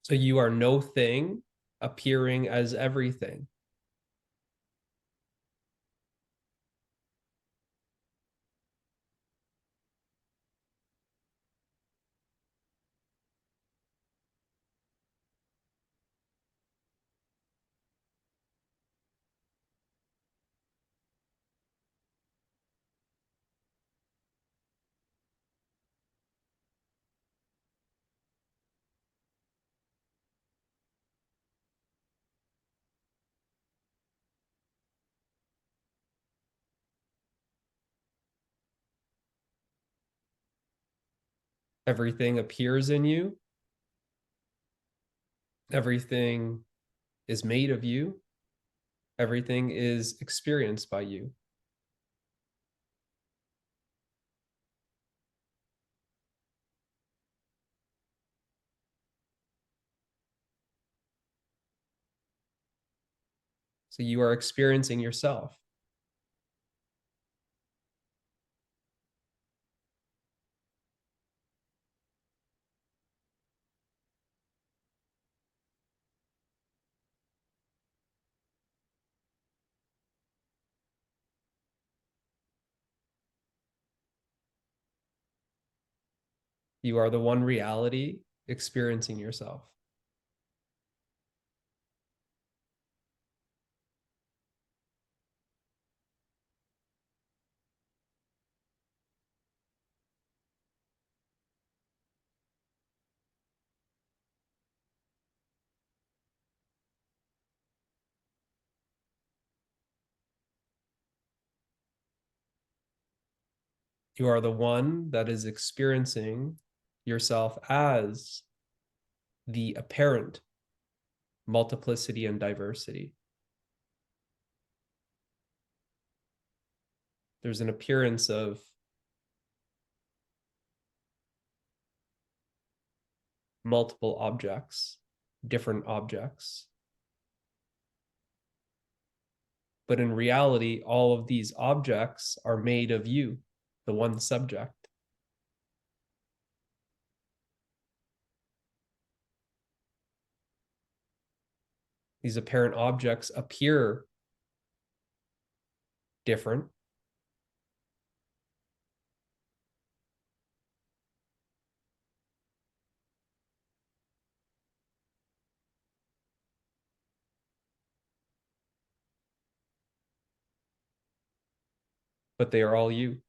So you are no thing appearing as everything. Everything appears in you. Everything is made of you. Everything is experienced by you. So you are experiencing yourself. You are the one reality experiencing yourself. You are the one that is experiencing yourself as the apparent multiplicity and diversity. There's an appearance of multiple objects, different objects. But in reality, all of these objects are made of you, the one subject. These apparent objects appear different. But they are all you.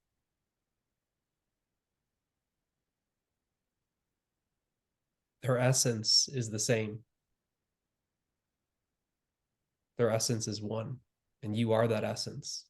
Their essence is the same. Their essence is one, and you are that essence.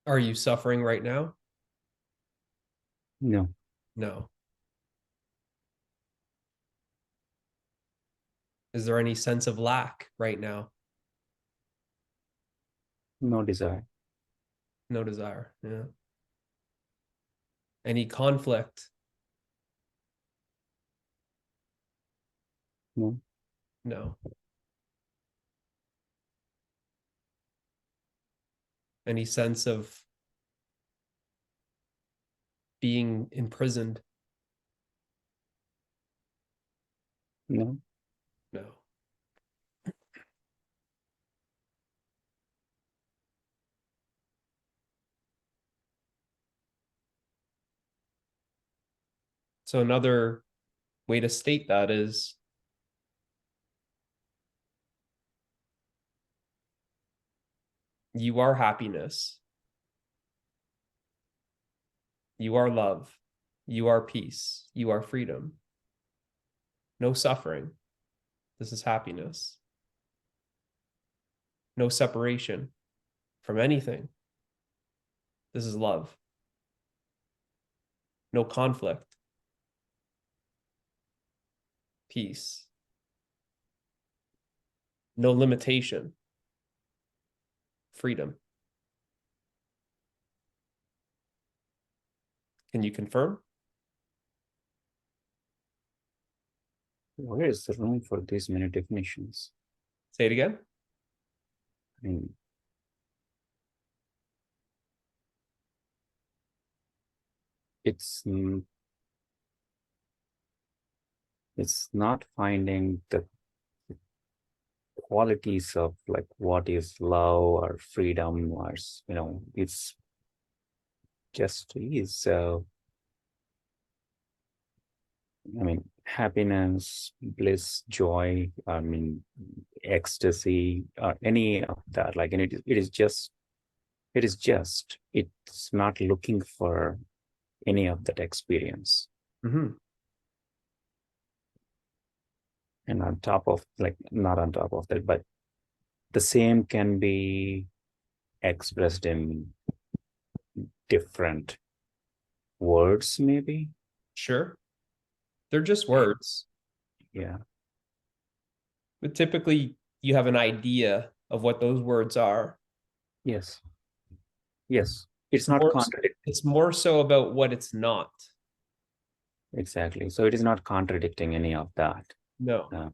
Are you suffering right now? No. No. Is there any sense of lack right now? No desire. No desire. Yeah. Any conflict? No. No. Any sense of being imprisoned? No. No. So another way to state that is you are happiness. You are love. You are peace. You are freedom. No suffering. This is happiness. No separation from anything. This is love. No conflict. Peace. No limitation. Freedom. Can you confirm? Where is the room for these many definitions? Say it again. I mean, it's not finding the qualities of like what is love or freedom or it's just is. So I mean, happiness, bliss, joy, I mean, ecstasy, or any of that. Like, and it's not looking for any of that experience. Mm-hmm. And on top of, like, not on top of that, but the same can be expressed in different words, maybe. Sure. They're just words. Yeah. But typically you have an idea of what those words are. Yes. Yes. It's not contradicting. It's more so about what it's not. Exactly. So it is not contradicting any of that. No.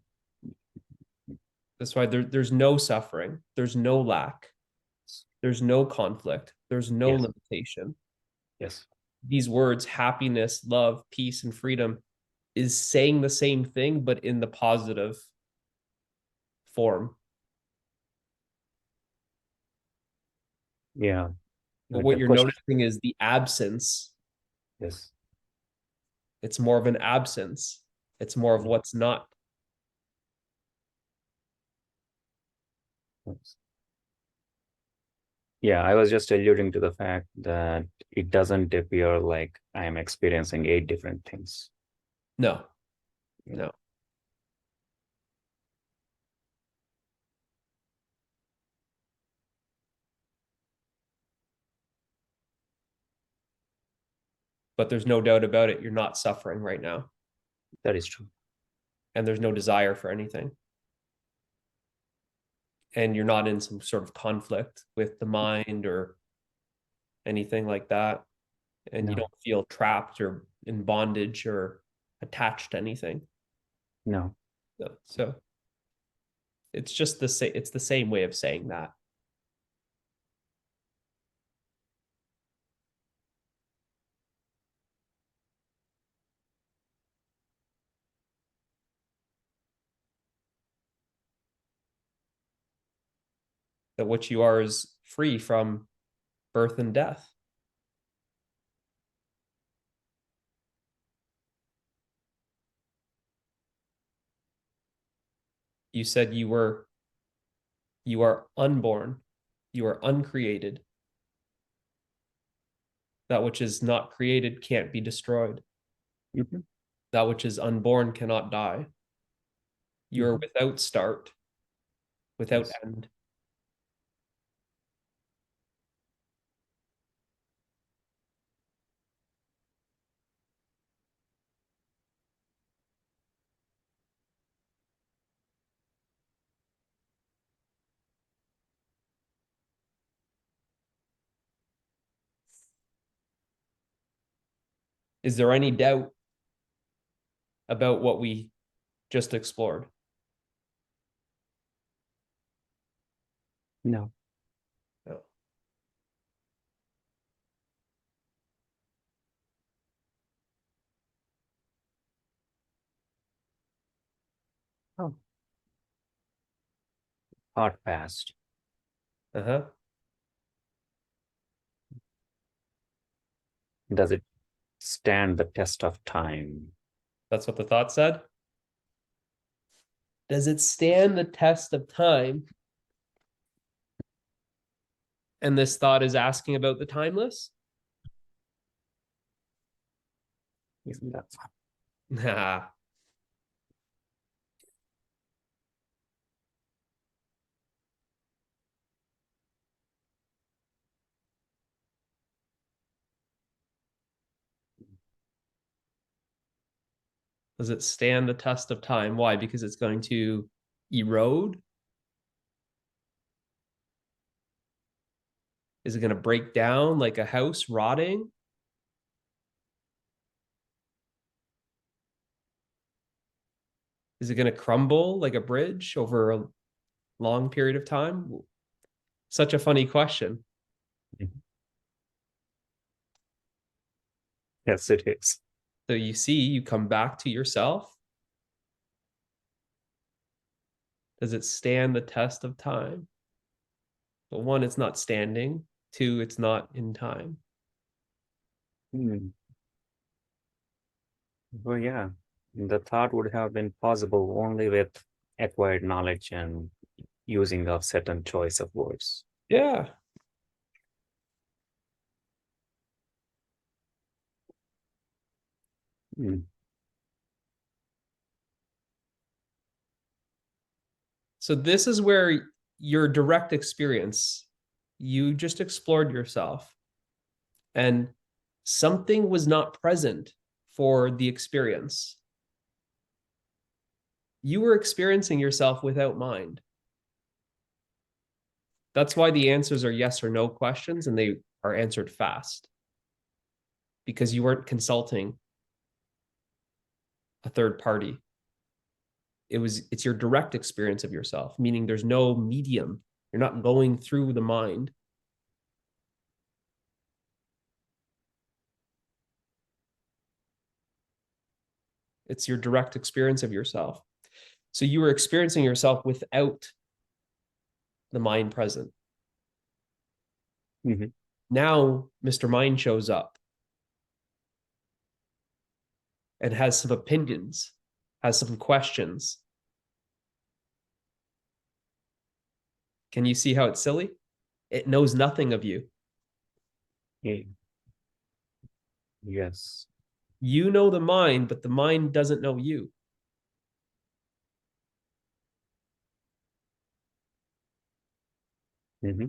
That's why there's no suffering. There's no lack. There's no conflict. There's no limitation. Yes. These words, happiness, love, peace, and freedom, is saying the same thing, but in the positive form. Yeah. But what you're noticing is the absence. Yes. It's more of an absence. It's more of what's not. Yeah, I was just alluding to the fact that it doesn't appear like I am experiencing 8 different things. No, no. But there's no doubt about it, you're not suffering right now. That is true. And there's no desire for anything. And you're not in some sort of conflict with the mind or anything like that. And you No. don't feel trapped or in bondage or attached to anything. No. No. So it's just it's the same way of saying that. That what you are is free from birth and death. You said you are unborn, you are uncreated. That which is not created can't be destroyed. Mm-hmm. That which is unborn cannot die. You are without start, without end. Is there any doubt about what we just explored? No. No. Oh. Thought passed. Uh-huh. Does it stand the test of time? That's what the thought said. Does it stand the test of time? And this thought is asking about the timeless? Isn't that fun? Nah. Does it stand the test of time? Why? Because it's going to erode? Is it going to break down like a house rotting? Is it going to crumble like a bridge over a long period of time? Such a funny question. Yes, it is. So you see, you come back to yourself. Does it stand the test of time? Well, one, it's not standing. Two, it's not in time. Well, yeah, the thought would have been possible only with acquired knowledge and using of certain choice of words. Yeah. So this is where your direct experience, you just explored yourself and something was not present for the experience. You were experiencing yourself without mind. That's why the answers are yes or no questions and they are answered fast. Because you weren't consulting a third party. It's your direct experience of yourself, meaning there's no medium. You're not going through the mind. It's your direct experience of yourself. So you were experiencing yourself without the mind present. Now, Mr. Mind shows up and has some opinions, has some questions. Can you see how it's silly? It knows nothing of you. Yes. You know the mind, but the mind doesn't know you. Mm-hmm.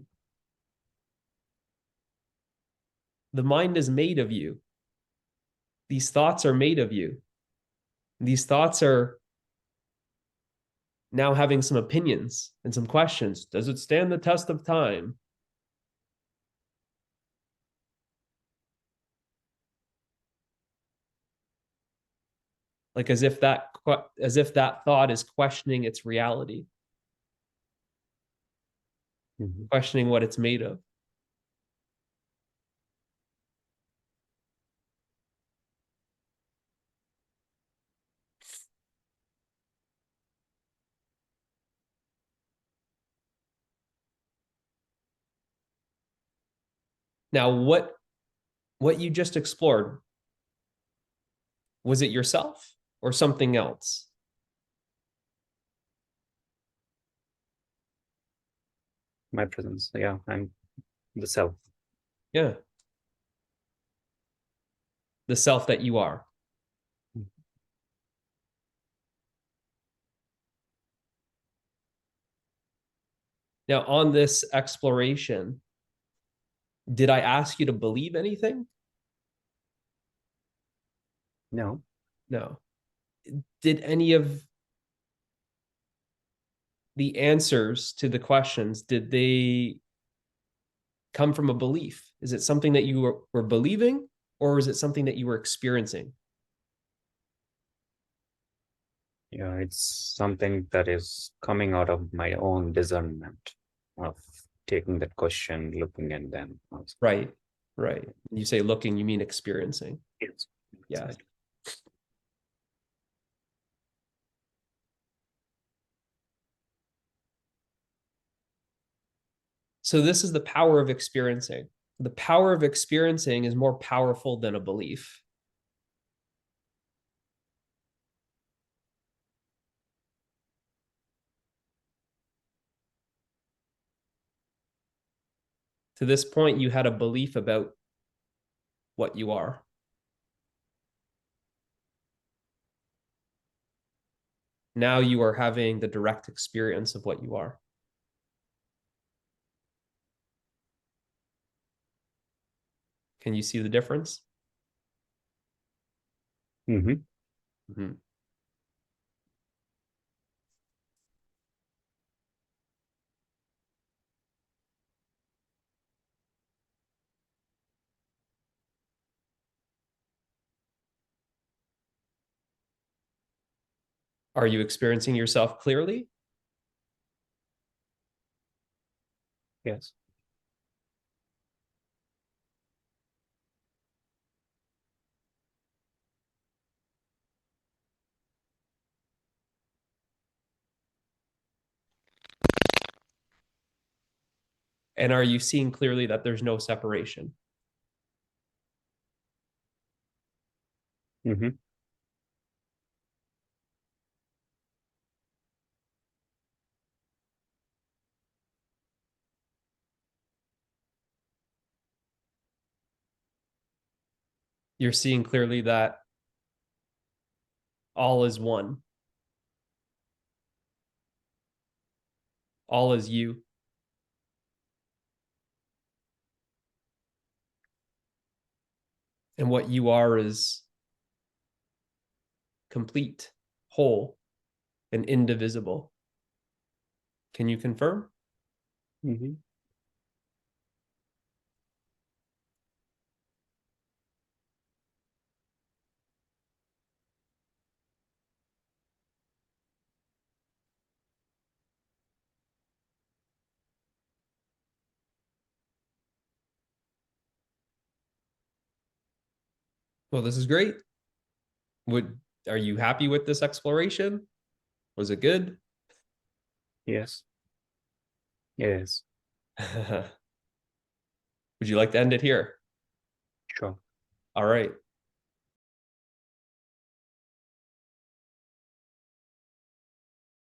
The mind is made of you. These thoughts are made of you. These thoughts are now having some opinions and some questions. Does it stand the test of time? Like as if that thought is questioning its reality, questioning what it's made of. Now, what you just explored, was it yourself or something else? My presence. Yeah, I'm the self. Yeah. The self that you are. Now, on this exploration, did I ask you to believe anything? No. No. Did any of the answers to the questions, did they come from a belief? Is it something that you were believing, or is it something that you were experiencing? Yeah, it's something that is coming out of my own discernment of taking that question, looking at them. Right. When you say looking, you mean experiencing. Yes. Yeah. So this is the power of experiencing. The power of experiencing is more powerful than a belief. To this point, you had a belief about what you are. Now you are having the direct experience of what you are. Can you see the difference? Mm-hmm. Mm-hmm. Are you experiencing yourself clearly? Yes. And are you seeing clearly that there's no separation? Mm-hmm. You're seeing clearly that all is one. All is you. And what you are is complete, whole, and indivisible. Can you confirm? Mm-hmm. Well, this is great. Are you happy with this exploration? Was it good? Yes. Yes. Would you like to end it here? Sure. All right.